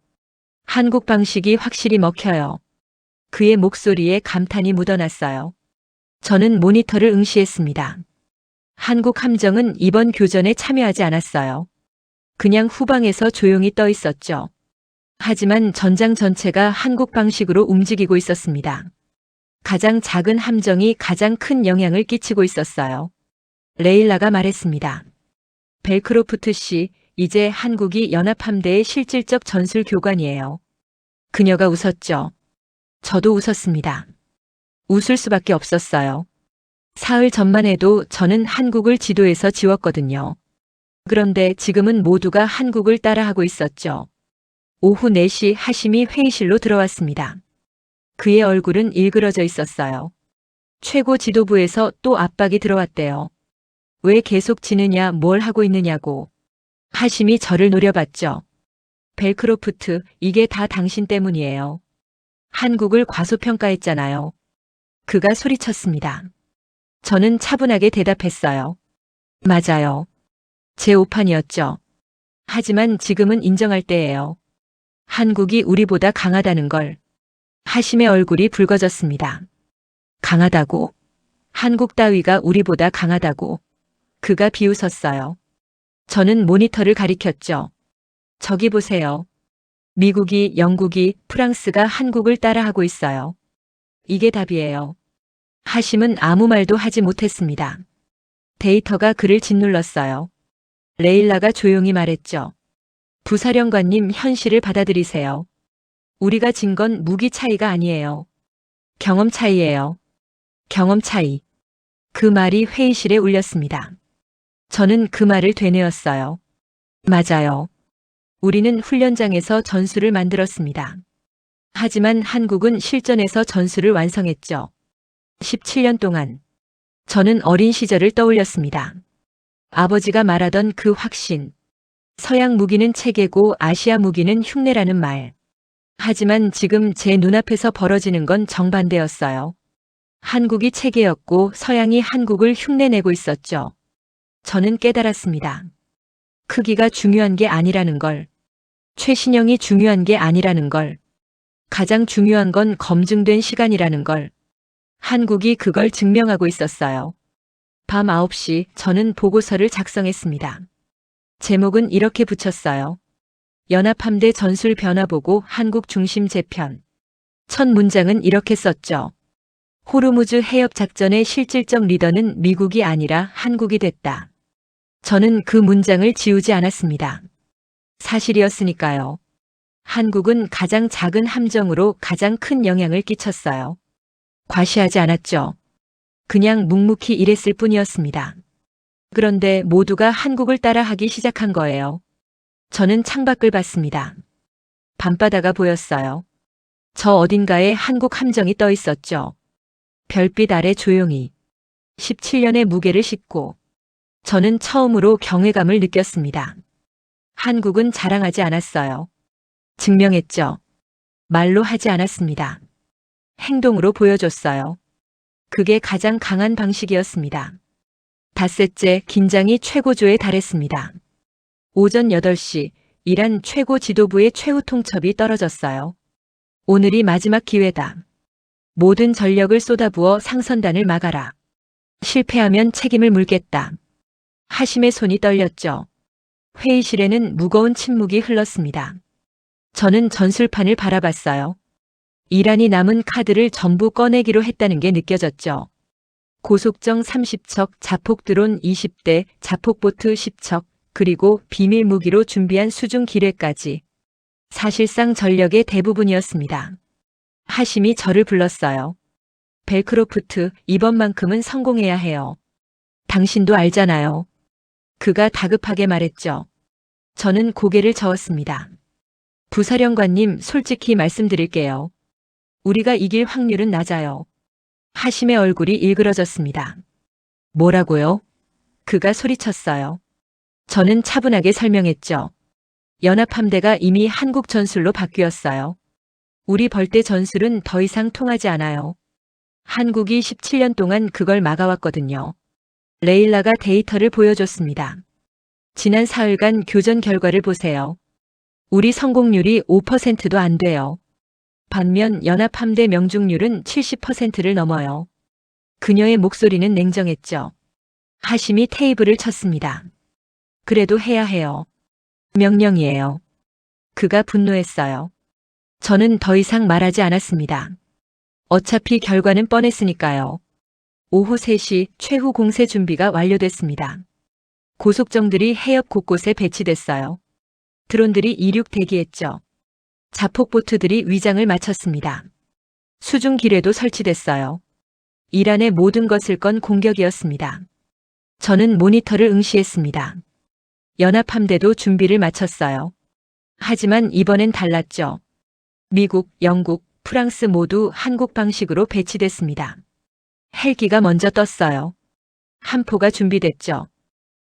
한국 방식이 확실히 먹혀요. 그의 목소리에 감탄이 묻어났어요. 저는 모니터를 응시했습니다. 한국 함정은 이번 교전에 참여하지 않았어요. 그냥 후방에서 조용히 떠 있었죠. 하지만 전장 전체가 한국 방식으로 움직이고 있었습니다. 가장 작은 함정이 가장 큰 영향을 끼치고 있었어요. 레일라가 말했습니다. 벨크로프트 씨, 이제 한국이 연합함대의 실질적 전술 교관이에요. 그녀가 웃었죠. 저도 웃었습니다. 웃을 수밖에 없었어요. 사흘 전만 해도 저는 한국을 지도에서 지웠거든요. 그런데 지금은 모두가 한국을 따라하고 있었죠. 오후 4시 하심이 회의실로 들어왔습니다. 그의 얼굴은 일그러져 있었어요. 최고 지도부에서 또 압박이 들어왔대요. 왜 계속 지느냐, 뭘 하고 있느냐고. 하심이 저를 노려봤죠. 벨크로프트, 이게 다 당신 때문이에요. 한국을 과소평가했잖아요. 그가 소리쳤습니다. 저는 차분하게 대답했어요. 맞아요. 제 오판이었죠. 하지만 지금은 인정할 때예요. 한국이 우리보다 강하다는 걸. 하심의 얼굴이 붉어졌습니다. 강하다고? 한국 따위가 우리보다 강하다고? 그가 비웃었어요. 저는 모니터를 가리켰죠. 저기 보세요. 미국이, 영국이, 프랑스가 한국을 따라하고 있어요. 이게 답이에요. 하심은 아무 말도 하지 못했습니다. 데이터가 그를 짓눌렀어요. 레일라가 조용히 말했죠. 부사령관님, 현실을 받아들이세요. 우리가 진 건 무기 차이가 아니에요. 경험 차이예요. 경험 차이. 그 말이 회의실에 울렸습니다. 저는 그 말을 되뇌었어요. 맞아요. 우리는 훈련장에서 전술을 만들었습니다. 하지만 한국은 실전에서 전술을 완성했죠. 17년 동안. 저는 어린 시절을 떠올렸습니다. 아버지가 말하던 그 확신. 서양 무기는 체계고 아시아 무기는 흉내라는 말. 하지만 지금 제 눈앞에서 벌어지는 건 정반대였어요. 한국이 체계였고 서양이 한국을 흉내내고 있었죠. 저는 깨달았습니다. 크기가 중요한 게 아니라는 걸. 최신형이 중요한 게 아니라는 걸. 가장 중요한 건 검증된 시간이라는 걸. 한국이 그걸 증명하고 있었어요. 밤 9시 저는 보고서를 작성했습니다. 제목은 이렇게 붙였어요. 연합함대 전술 변화 보고 한국 중심 재편. 첫 문장은 이렇게 썼죠. 호르무즈 해협 작전의 실질적 리더는 미국이 아니라 한국이 됐다. 저는 그 문장을 지우지 않았습니다. 사실이었으니까요. 한국은 가장 작은 함정으로 가장 큰 영향을 끼쳤어요. 과시하지 않았죠. 그냥 묵묵히 일했을 뿐이었습니다. 그런데 모두가 한국을 따라하기 시작한 거예요. 저는 창밖을 봤습니다. 밤바다가 보였어요. 저 어딘가에 한국 함정이 떠 있었죠. 별빛 아래 조용히. 17년의 무게를 싣고 저는 처음으로 경외감을 느꼈습니다. 한국은 자랑하지 않았어요. 증명했죠. 말로 하지 않았습니다. 행동으로 보여줬어요. 그게 가장 강한 방식이었습니다. 닷새째 긴장이 최고조에 달했습니다. 오전 8시 이란 최고 지도부의 최후 통첩이 떨어졌어요. 오늘이 마지막 기회다. 모든 전력을 쏟아부어 상선단을 막아라. 실패하면 책임을 물겠다. 하심의 손이 떨렸죠. 회의실에는 무거운 침묵이 흘렀습니다. 저는 전술판을 바라봤어요. 이란이 남은 카드를 전부 꺼내기로 했다는 게 느껴졌죠. 고속정 30척, 자폭 드론 20대, 자폭 보트 10척, 그리고 비밀 무기로 준비한 수중 기뢰까지. 사실상 전력의 대부분이었습니다. 하심이 저를 불렀어요. 벨크로프트, 이번만큼은 성공해야 해요. 당신도 알잖아요. 그가 다급하게 말했죠. 저는 고개를 저었습니다. 부사령관님, 솔직히 말씀드릴게요. 우리가 이길 확률은 낮아요. 하심의 얼굴이 일그러졌습니다. 뭐라고요? 그가 소리쳤어요. 저는 차분하게 설명했죠. 연합함대가 이미 한국 전술로 바뀌었어요. 우리 벌떼 전술은 더 이상 통하지 않아요. 한국이 17년 동안 그걸 막아왔거든요. 레일라가 데이터를 보여줬습니다. 지난 사흘간 교전 결과를 보세요. 우리 성공률이 5%도 안 돼요. 반면 연합함대 명중률은 70%를 넘어요. 그녀의 목소리는 냉정했죠. 하심이 테이블을 쳤습니다. 그래도 해야 해요. 명령이에요. 그가 분노했어요. 저는 더 이상 말하지 않았습니다. 어차피 결과는 뻔했으니까요. 오후 3시 최후 공세 준비가 완료됐습니다. 고속정들이 해협 곳곳에 배치됐어요. 드론들이 이륙 대기했죠. 자폭보트들이 위장을 마쳤습니다. 수중 기뢰도 설치됐어요. 이란의 모든 것을 건 공격이었습니다. 저는 모니터를 응시했습니다. 연합함대도 준비를 마쳤어요. 하지만 이번엔 달랐죠. 미국, 영국, 프랑스 모두 한국 방식으로 배치됐습니다. 헬기가 먼저 떴어요. 함포가 준비됐죠.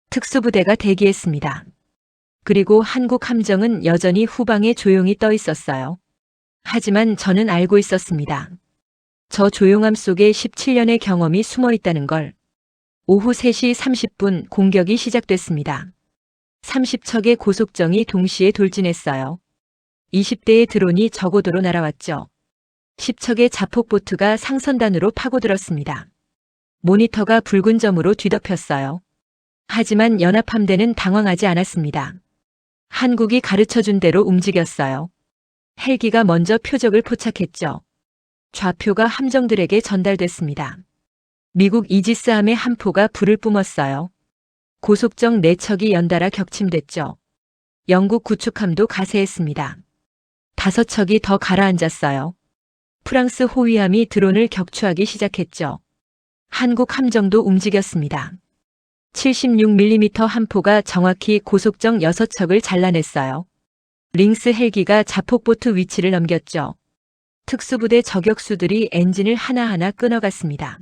특수부대가 대기했습니다. 그리고 한국 함정은 여전히 후방에 조용히 떠 있었어요. 하지만 저는 알고 있었습니다. 저 조용함 속에 17년의 경험이 숨어 있다는 걸. 오후 3시 30분 공격이 시작됐습니다. 30척의 고속정이 동시에 돌진했어요. 20대의 드론이 저고도로 날아왔죠. 10척의 자폭보트가 상선단으로 파고들었습니다. 모니터가 붉은 점으로 뒤덮였어요. 하지만 연합함대는 당황하지 않았습니다. 한국이 가르쳐준 대로 움직였어요. 헬기가 먼저 표적을 포착했죠. 좌표가 함정들에게 전달됐습니다. 미국 이지스함의 한 포가 불을 뿜었어요. 고속정 4척이 연달아 격침됐죠. 영국 구축함도 가세했습니다. 5척이 더 가라앉았어요. 프랑스 호위함이 드론을 격추하기 시작했죠. 한국 함정도 움직였습니다. 76mm 한 포가 정확히 고속정 6척을 잘라냈어요. 링스 헬기가 자폭보트 위치를 넘겼죠. 특수부대 저격수들이 엔진을 하나하나 끊어갔습니다.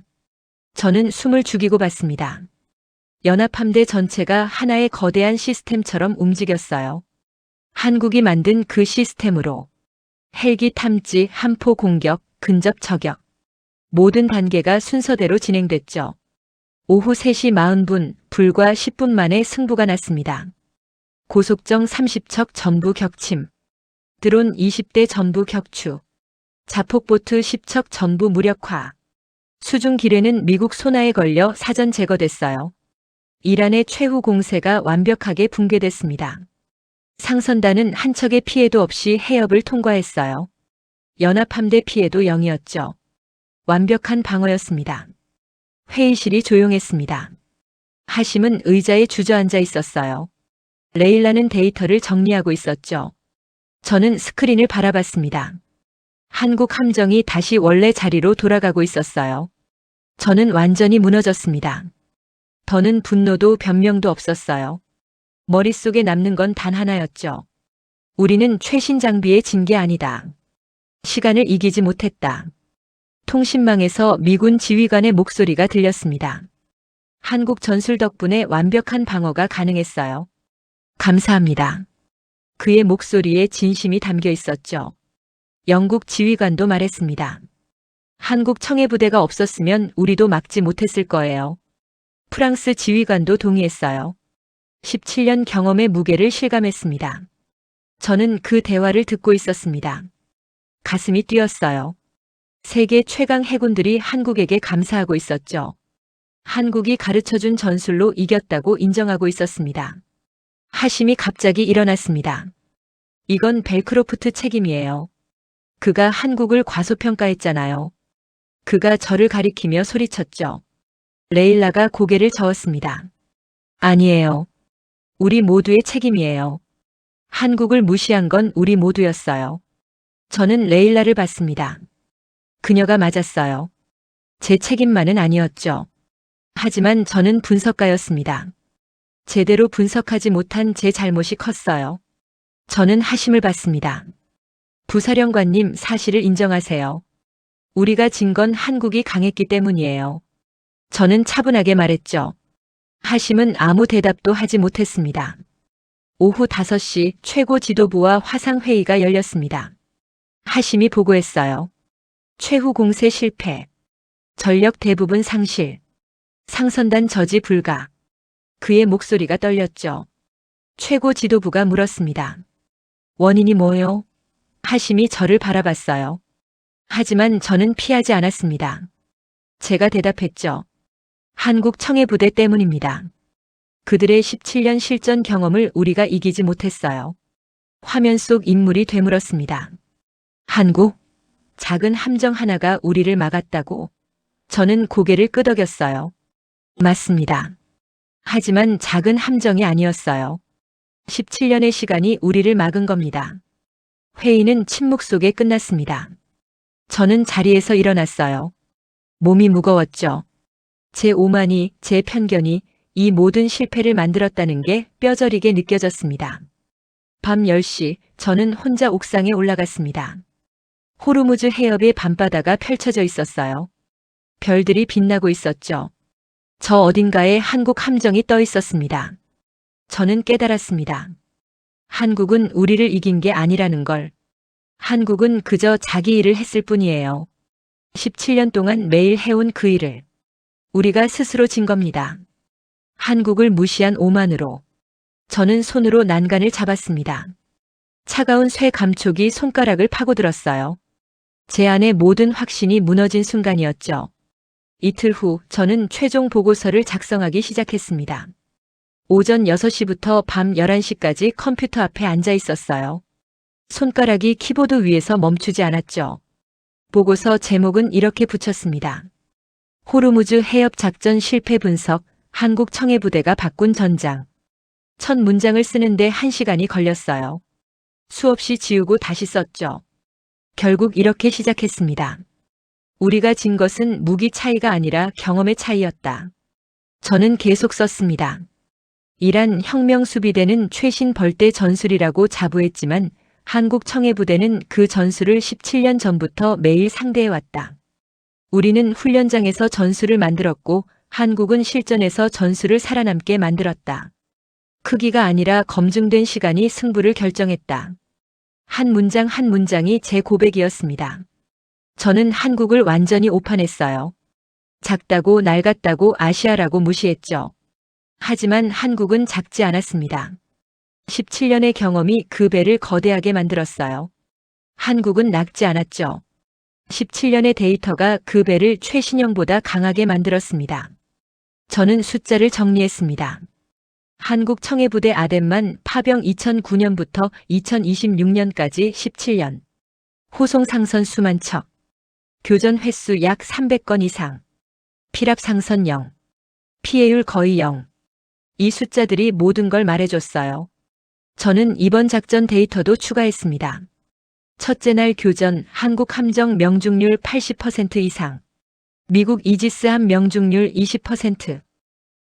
저는 숨을 죽이고 봤습니다. 연합함대 전체가 하나의 거대한 시스템처럼 움직였어요. 한국이 만든 그 시스템으로 헬기 탐지, 함포 공격, 근접 저격. 모든 단계가 순서대로 진행됐죠. 오후 3시 40분, 불과 10분 만에 승부가 났습니다. 고속정 30척 전부 격침. 드론 20대 전부 격추. 자폭보트 10척 전부 무력화. 수중 기뢰는 미국 소나에 걸려 사전 제거됐어요. 이란의 최후 공세가 완벽하게 붕괴됐습니다. 상선단은 한 척의 피해도 없이 해협을 통과했어요. 연합함대 피해도 0이었죠. 완벽한 방어였습니다. 회의실이 조용했습니다. 하심은 의자에 주저앉아 있었어요. 레일라는 데이터를 정리하고 있었죠. 저는 스크린을 바라봤습니다. 한국 함정이 다시 원래 자리로 돌아가고 있었어요. 저는 완전히 무너졌습니다. 더는 분노도 변명도 없었어요. 머릿속에 남는 건 단 하나였죠. 우리는 최신 장비에 진 게 아니다. 시간을 이기지 못했다. 통신망에서 미군 지휘관의 목소리가 들렸습니다. 한국 전술 덕분에 완벽한 방어가 가능했어요. 감사합니다. 그의 목소리에 진심이 담겨 있었죠. 영국 지휘관도 말했습니다. 한국 청해부대가 없었으면 우리도 막지 못했을 거예요. 프랑스 지휘관도 동의했어요. 17년 경험의 무게를 실감했습니다. 저는 그 대화를 듣고 있었습니다. 가슴이 뛰었어요. 세계 최강 해군들이 한국에게 감사하고 있었죠. 한국이 가르쳐준 전술로 이겼다고 인정하고 있었습니다. 하심이 갑자기 일어났습니다. 이건 벨크로프트 책임이에요. 그가 한국을 과소평가했잖아요. 그가 저를 가리키며 소리쳤죠. 레일라가 고개를 저었습니다. 아니에요. 우리 모두의 책임이에요. 한국을 무시한 건 우리 모두였어요. 저는 레일라를 봤습니다. 그녀가 맞았어요. 제 책임만은 아니었죠. 하지만 저는 분석가였습니다. 제대로 분석하지 못한 제 잘못이 컸어요. 저는 하심을 받습니다. 부사령관님, 사실을 인정하세요. 우리가 진 건 한국이 강했기 때문이에요. 저는 차분하게 말했죠. 하심은 아무 대답도 하지 못했습니다. 오후 5시 최고 지도부와 화상회의가 열렸습니다. 하심이 보고했어요. 최후 공세 실패. 전력 대부분 상실. 상선단 저지 불가. 그의 목소리가 떨렸죠. 최고 지도부가 물었습니다. 원인이 뭐요? 하심이 저를 바라봤어요. 하지만 저는 피하지 않았습니다. 제가 대답했죠. 한국 청해부대 때문입니다. 그들의 17년 실전 경험을 우리가 이기지 못했어요. 화면 속 인물이 되물었습니다. 한국? 작은 함정 하나가 우리를 막았다고. 저는 고개를 끄덕였어요. 맞습니다. 하지만 작은 함정이 아니었어요. 17년의 시간이 우리를 막은 겁니다. 회의는 침묵 속에 끝났습니다. 저는 자리에서 일어났어요. 몸이 무거웠죠. 제 오만이, 제 편견이 이 모든 실패를 만들었다는 게 뼈저리게 느껴졌습니다. 밤 10시 저는 혼자 옥상에 올라갔습니다. 호르무즈 해협의 밤바다가 펼쳐져 있었어요. 별들이 빛나고 있었죠. 저 어딘가에 한국 함정이 떠 있었습니다. 저는 깨달았습니다. 한국은 우리를 이긴 게 아니라는 걸. 한국은 그저 자기 일을 했을 뿐이에요. 17년 동안 매일 해온 그 일을 우리가 스스로 진 겁니다. 한국을 무시한 오만으로. 저는 손으로 난간을 잡았습니다. 차가운 쇠 감촉이 손가락을 파고들었어요. 제 안의 모든 확신이 무너진 순간이었죠. 이틀 후 저는 최종 보고서를 작성하기 시작했습니다. 오전 6시부터 밤 11시까지 컴퓨터 앞에 앉아 있었어요. 손가락이 키보드 위에서 멈추지 않았죠. 보고서 제목은 이렇게 붙였습니다. 호르무즈 해협 작전 실패 분석, 한국 청해부대가 바꾼 전장. 첫 문장을 쓰는데 1시간이 걸렸어요. 수없이 지우고 다시 썼죠. 결국 이렇게 시작했습니다. 우리가 진 것은 무기 차이가 아니라 경험의 차이였다. 저는 계속 썼습니다. 이란 혁명수비대는 최신 벌떼 전술이라고 자부했지만 한국 청해부대는 그 전술을 17년 전부터 매일 상대해왔다. 우리는 훈련장에서 전술을 만들었고 한국은 실전에서 전술을 살아남게 만들었다. 크기가 아니라 검증된 시간이 승부를 결정했다. 한 문장 한 문장이 제 고백이었습니다. 저는 한국을 완전히 오판했어요. 작다고 낡았다고 아시아라고 무시했죠. 하지만 한국은 작지 않았습니다. 17년의 경험이 그 배를 거대하게 만들었어요. 한국은 낡지 않았죠. 17년의 데이터가 그 배를 최신형보다 강하게 만들었습니다. 저는 숫자를 정리했습니다. 한국 청해부대 아덴만 파병 2009년부터 2026년까지 17년. 호송 상선 수만 척. 교전 횟수 약 300건 이상. 피랍 상선 0. 피해율 거의 0. 이 숫자들이 모든 걸 말해줬어요. 저는 이번 작전 데이터도 추가했습니다. 첫째 날 교전 한국 함정 명중률 80% 이상. 미국 이지스함 명중률 20%.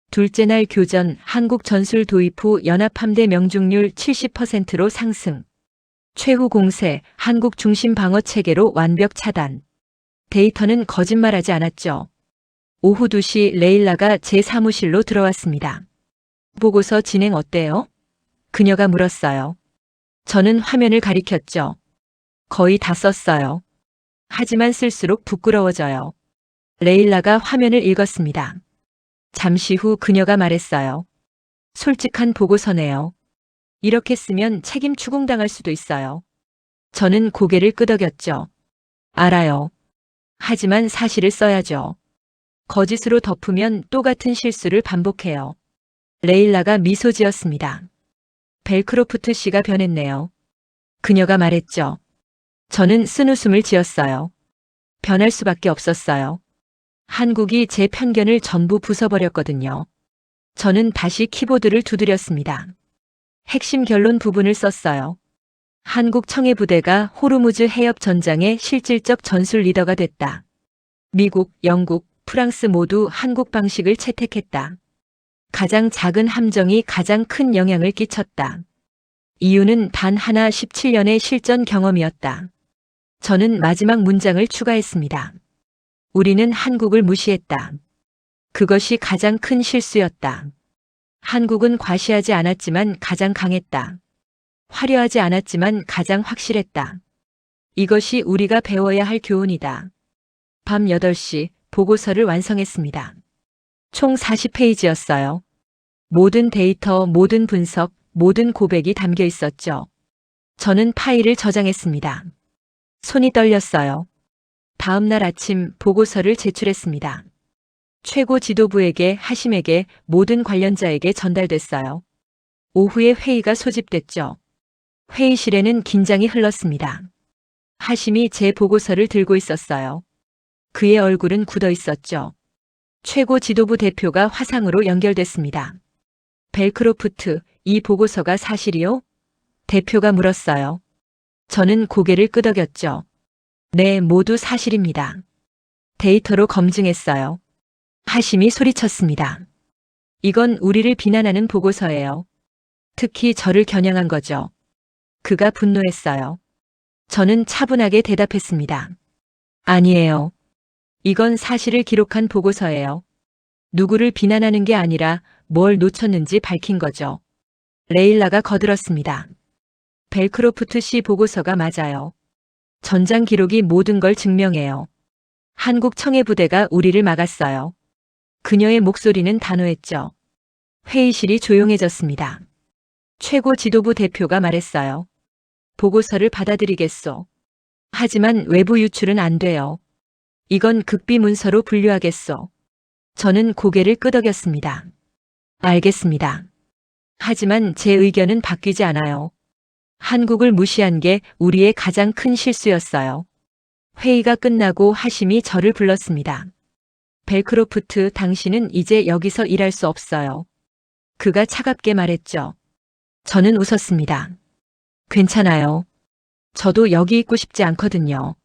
둘째 날 교전 한국 전술 도입 후 연합함대 명중률 70%로 상승. 최후 공세 한국 중심 방어 체계로 완벽 차단. 데이터는 거짓말하지 않았죠. 오후 2시 레일라가 제 사무실로 들어왔습니다. 보고서 진행 어때요? 그녀가 물었어요. 저는 화면을 가리켰죠. 거의 다 썼어요. 하지만 쓸수록 부끄러워져요. 레일라가 화면을 읽었습니다. 잠시 후 그녀가 말했어요. 솔직한 보고서네요. 이렇게 쓰면 책임 추궁당할 수도 있어요. 저는 고개를 끄덕였죠. 알아요. 하지만 사실을 써야죠. 거짓으로 덮으면 또 같은 실수를 반복해요. 레일라가 미소 지었습니다. 벨크로프트 씨가 변했네요. 그녀가 말했죠. 저는 쓴웃음을 지었어요. 변할 수밖에 없었어요. 한국이 제 편견을 전부 부숴버렸거든요. 저는 다시 키보드를 두드렸습니다. 핵심 결론 부분을 썼어요. 한국 청해부대가 호르무즈 해협 전장의 실질적 전술 리더가 됐다. 미국, 영국, 프랑스 모두 한국 방식을 채택했다. 가장 작은 함정이 가장 큰 영향을 끼쳤다. 이유는 단 하나 17년의 실전 경험이었다. 저는 마지막 문장을 추가했습니다. 우리는 한국을 무시했다. 그것이 가장 큰 실수였다. 한국은 과시하지 않았지만 가장 강했다. 화려하지 않았지만 가장 확실했다. 이것이 우리가 배워야 할 교훈이다. 밤 8시 보고서를 완성했습니다. 총 40페이지였어요. 모든 데이터, 모든 분석, 모든 고백이 담겨 있었죠. 저는 파일을 저장했습니다. 손이 떨렸어요. 다음 날 아침 보고서를 제출했습니다. 최고 지도부에게, 하심에게, 모든 관련자에게 전달됐어요. 오후에 회의가 소집됐죠. 회의실에는 긴장이 흘렀습니다. 하심이 제 보고서를 들고 있었어요. 그의 얼굴은 굳어 있었죠. 최고 지도부 대표가 화상으로 연결됐습니다. 벨크로프트, 이 보고서가 사실이요? 대표가 물었어요. 저는 고개를 끄덕였죠. 네, 모두 사실입니다. 데이터로 검증했어요. 하심이 소리쳤습니다. 이건 우리를 비난하는 보고서예요. 특히 저를 겨냥한 거죠. 그가 분노했어요. 저는 차분하게 대답했습니다. 아니에요. 이건 사실을 기록한 보고서예요. 누구를 비난하는 게 아니라 뭘 놓쳤는지 밝힌 거죠. 레일라가 거들었습니다. 벨크로프트 씨 보고서가 맞아요. 전장 기록이 모든 걸 증명해요. 한국 청해부대가 우리를 막았어요. 그녀의 목소리는 단호했죠. 회의실이 조용해졌습니다. 최고 지도부 대표가 말했어요. 보고서를 받아들이겠소. 하지만 외부 유출은 안 돼요. 이건 극비 문서로 분류하겠소. 저는 고개를 끄덕였습니다. 알겠습니다. 하지만 제 의견은 바뀌지 않아요. 한국을 무시한 게 우리의 가장 큰 실수였어요. 회의가 끝나고 하심이 저를 불렀습니다. 벨크로프트, 당신은 이제 여기서 일할 수 없어요. 그가 차갑게 말했죠. 저는 웃었습니다. 괜찮아요. 저도 여기 있고 싶지 않거든요.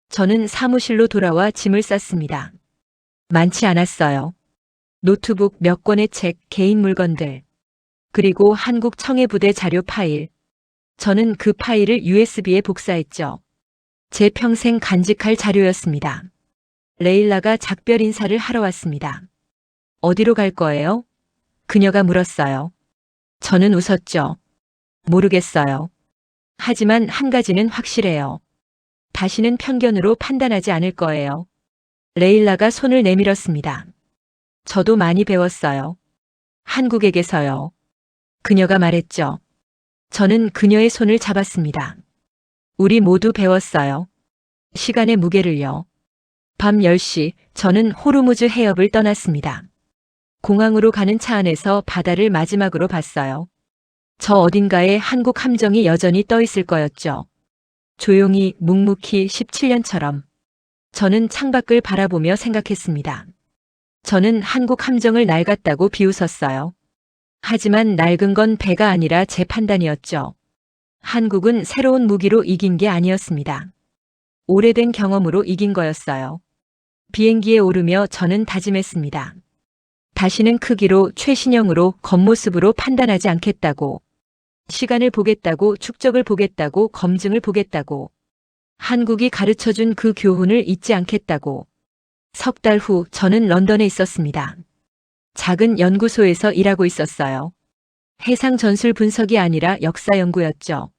저는 사무실로 돌아와 짐을 쌌습니다. 많지 않았어요. 노트북 몇 권의 책, 개인 물건들, 그리고 한국 청해부대 자료 파일. 저는 그 파일을 USB에 복사했죠. 제 평생 간직할 자료였습니다. 레일라가 작별 인사를 하러 왔습니다. 어디로 갈 거예요? 그녀가 물었어요. 저는 웃었죠. 모르겠어요. 하지만 한 가지는 확실해요. 다시는 편견으로 판단하지 않을 거예요. 레일라가 손을 내밀었습니다. 저도 많이 배웠어요. 한국에게서요. 그녀가 말했죠. 저는 그녀의 손을 잡았습니다. 우리 모두 배웠어요. 시간의 무게를요. 밤 10시 저는 호르무즈 해협을 떠났습니다. 공항으로 가는 차 안에서 바다를 마지막으로 봤어요. 저 어딘가에 한국 함정이 여전히 떠 있을 거였죠. 조용히 묵묵히 17년처럼. 저는 창밖을 바라보며 생각했습니다. 저는 한국 함정을 낡았다고 비웃었어요. 하지만 낡은 건 배가 아니라 제 판단이었죠. 한국은 새로운 무기로 이긴 게 아니었습니다. 오래된 경험으로 이긴 거였어요. 비행기에 오르며 저는 다짐했습니다. 다시는 크기로, 최신형으로, 겉모습으로 판단하지 않겠다고. 시간을 보겠다고, 축적을 보겠다고, 검증을 보겠다고. 한국이 가르쳐준 그 교훈을 잊지 않겠다고. 석 달 후 저는 런던에 있었습니다. 작은 연구소에서 일하고 있었어요. 해상 전술 분석이 아니라 역사 연구였죠.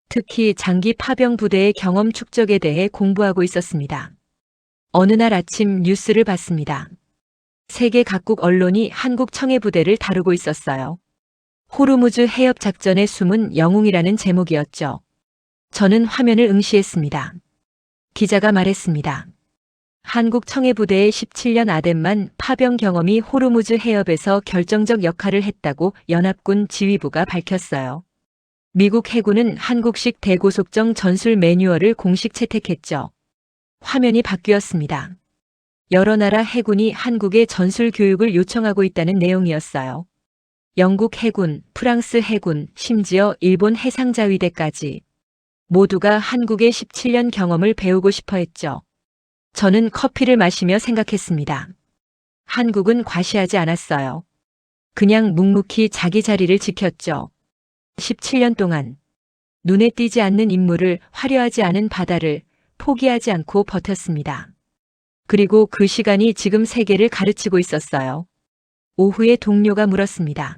특히 장기 파병 부대의 경험 축적에 대해 공부하고 있었습니다. 어느 날 아침 뉴스를 봤습니다. 세계 각국 언론이 한국 청해부대를 다루고 있었어요. 호르무즈 해협 작전의 숨은 영웅이라는 제목이었죠. 저는 화면을 응시했습니다. 기자가 말했습니다. 한국 청해부대의 17년 아덴만 파병 경험이 호르무즈 해협에서 결정적 역할을 했다고 연합군 지휘부가 밝혔어요. 미국 해군은 한국식 대고속정 전술 매뉴얼을 공식 채택했죠. 화면이 바뀌었습니다. 여러 나라 해군이 한국에 전술 교육을 요청하고 있다는 내용이었어요. 영국 해군, 프랑스 해군, 심지어 일본 해상자위대까지 모두가 한국의 17년 경험을 배우고 싶어 했죠. 저는 커피를 마시며 생각했습니다. 한국은 과시하지 않았어요. 그냥 묵묵히 자기 자리를 지켰죠. 17년 동안 눈에 띄지 않는 임무를, 화려하지 않은 바다를 포기하지 않고 버텼습니다. 그리고 그 시간이 지금 세계를 가르치고 있었어요. 오후에 동료가 물었습니다.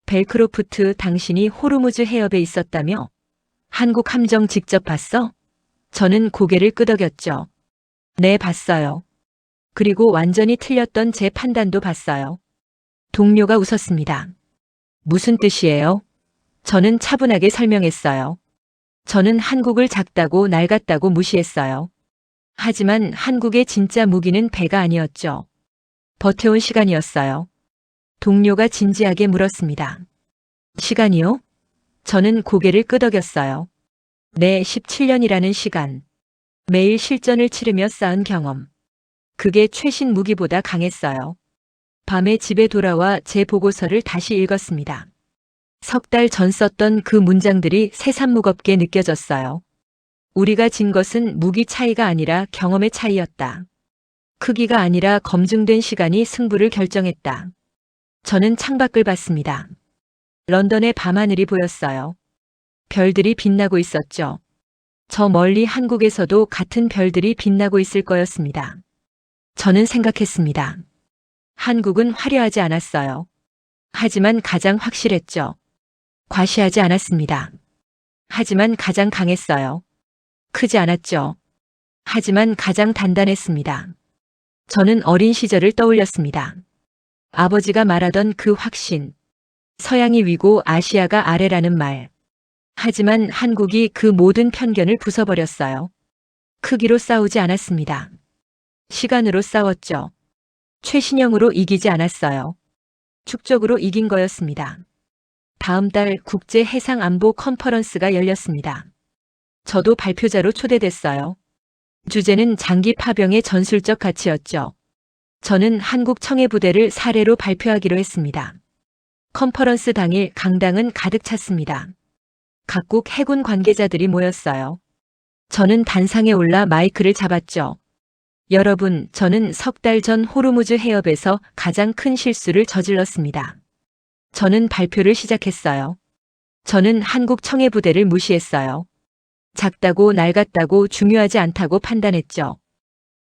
벨크로프트, 당신이 호르무즈 해협에 있었다며? 한국 함정 직접 봤어? 저는 고개를 끄덕였죠. 네, 봤어요. 그리고 완전히 틀렸던 제 판단도 봤어요. 동료가 웃었습니다. 무슨 뜻이에요? 저는 차분하게 설명했어요. 저는 한국을 작다고 낡았다고 무시했어요. 하지만 한국의 진짜 무기는 배가 아니었죠. 버텨온 시간이었어요. 동료가 진지하게 물었습니다. 시간이요? 저는 고개를 끄덕였어요. 네, 17년이라는 시간. 매일 실전을 치르며 쌓은 경험. 그게 최신 무기보다 강했어요. 밤에 집에 돌아와 제 보고서를 다시 읽었습니다. 석 달 전 썼던 그 문장들이 새삼 무겁게 느껴졌어요. 우리가 진 것은 무기 차이가 아니라 경험의 차이였다. 크기가 아니라 검증된 시간이 승부를 결정했다. 저는 창밖을 봤습니다. 런던의 밤하늘이 보였어요. 별들이 빛나고 있었죠. 저 멀리 한국에서도 같은 별들이 빛나고 있을 거였습니다. 저는 생각했습니다. 한국은 화려하지 않았어요. 하지만 가장 확실했죠. 과시하지 않았습니다. 하지만 가장 강했어요. 크지 않았죠. 하지만 가장 단단했습니다. 저는 어린 시절을 떠올렸습니다. 아버지가 말하던 그 확신. 서양이 위고 아시아가 아래라는 말. 하지만 한국이 그 모든 편견을 부숴버렸어요. 크기로 싸우지 않았습니다. 시간으로 싸웠죠. 최신형으로 이기지 않았어요. 축적으로 이긴 거였습니다. 다음 달 국제 해상 안보 컨퍼런스가 열렸습니다. 저도 발표자로 초대됐어요. 주제는 장기 파병의 전술적 가치였죠. 저는 한국 청해부대를 사례로 발표하기로 했습니다. 컨퍼런스 당일 강당은 가득 찼습니다. 각국 해군 관계자들이 모였어요. 저는 단상에 올라 마이크를 잡았죠. 여러분, 저는 석 달 전 호르무즈 해협에서 가장 큰 실수를 저질렀습니다. 저는 발표를 시작했어요. 저는 한국 청해부대를 무시했어요. 작다고 낡았다고 중요하지 않다고 판단했죠.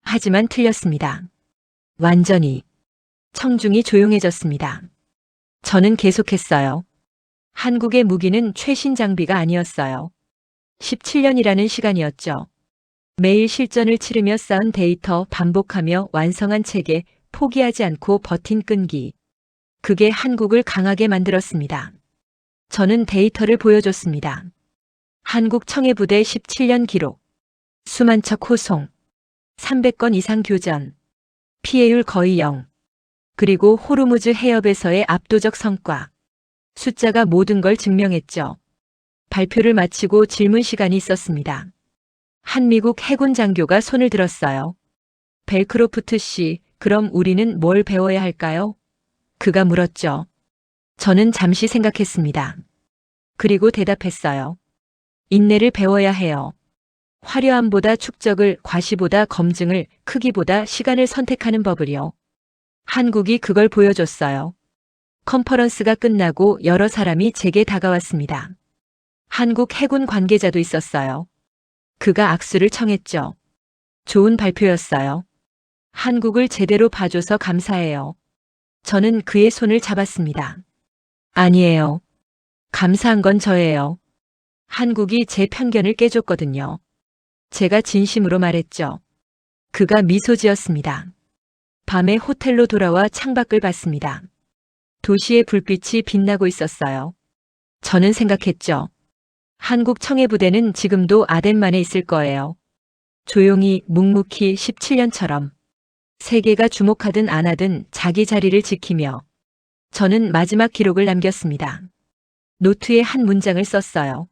하지만 틀렸습니다. 완전히. 청중이 조용해졌습니다. 저는 계속했어요. 한국의 무기는 최신 장비가 아니었어요. 17년이라는 시간이었죠. 매일 실전을 치르며 쌓은 데이터, 반복하며 완성한 체계, 포기하지 않고 버틴 끈기. 그게 한국을 강하게 만들었습니다. 저는 데이터를 보여줬습니다. 한국 청해부대 17년 기록. 수만 척 호송. 300건 이상 교전. 피해율 거의 0. 그리고 호르무즈 해협에서의 압도적 성과. 숫자가 모든 걸 증명했죠. 발표를 마치고 질문 시간이 있었습니다. 한 미국 해군 장교가 손을 들었어요. 벨크로프트 씨, 그럼 우리는 뭘 배워야 할까요? 그가 물었죠. 저는 잠시 생각했습니다. 그리고 대답했어요. 인내를 배워야 해요. 화려함보다 축적을, 과시보다 검증을, 크기보다 시간을 선택하는 법을요. 한국이 그걸 보여줬어요. 컨퍼런스가 끝나고 여러 사람이 제게 다가왔습니다. 한국 해군 관계자도 있었어요. 그가 악수를 청했죠. 좋은 발표였어요. 한국을 제대로 봐줘서 감사해요. 저는 그의 손을 잡았습니다. 아니에요. 감사한 건 저예요. 한국이 제 편견을 깨줬거든요. 제가 진심으로 말했죠. 그가 미소 지었습니다. 밤에 호텔로 돌아와 창밖을 봤습니다. 도시의 불빛이 빛나고 있었어요. 저는 생각했죠. 한국 청해부대는 지금도 아덴만에 있을 거예요. 조용히 묵묵히 17년처럼. 세계가 주목하든 안 하든 자기 자리를 지키며. 저는 마지막 기록을 남겼습니다. 노트에 한 문장을 썼어요.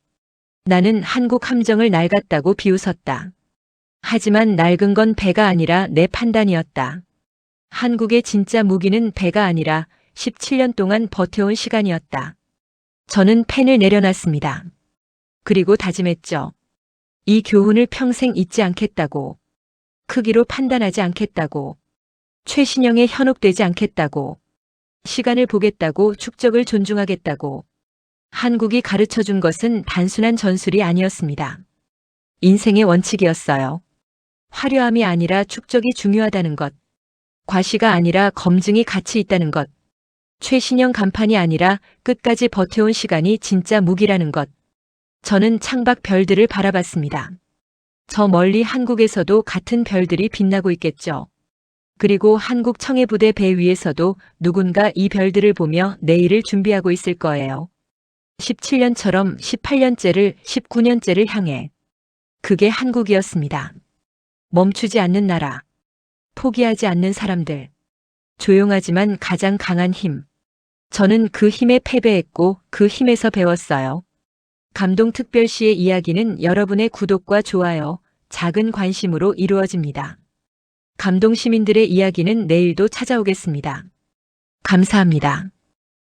나는 한국 함정을 낡았다고 비웃었다. 하지만 낡은 건 배가 아니라 내 판단이었다. 한국의 진짜 무기는 배가 아니라 17년 동안 버텨온 시간이었다. 저는 펜을 내려놨습니다. 그리고 다짐했죠. 이 교훈을 평생 잊지 않겠다고. 크기로 판단하지 않겠다고. 최신형에 현혹되지 않겠다고. 시간을 보겠다고, 축적을 존중하겠다고. 한국이 가르쳐준 것은 단순한 전술이 아니었습니다. 인생의 원칙이었어요. 화려함이 아니라 축적이 중요하다는 것. 과시가 아니라 검증이 가치 있다는 것. 최신형 간판이 아니라 끝까지 버텨온 시간이 진짜 무기라는 것. 저는 창밖 별들을 바라봤습니다. 저 멀리 한국에서도 같은 별들이 빛나고 있겠죠. 그리고 한국 청해부대 배 위에서도 누군가 이 별들을 보며 내일을 준비하고 있을 거예요. 17년처럼 18년째를 19년째를 향해. 그게 한국이었습니다. 멈추지 않는 나라. 포기하지 않는 사람들. 조용하지만 가장 강한 힘. 저는 그 힘에 패배했고 그 힘에서 배웠어요. 감동특별시의 이야기는 여러분의 구독과 좋아요, 작은 관심으로 이루어집니다. 감동시민들의 이야기는 내일도 찾아오겠습니다. 감사합니다.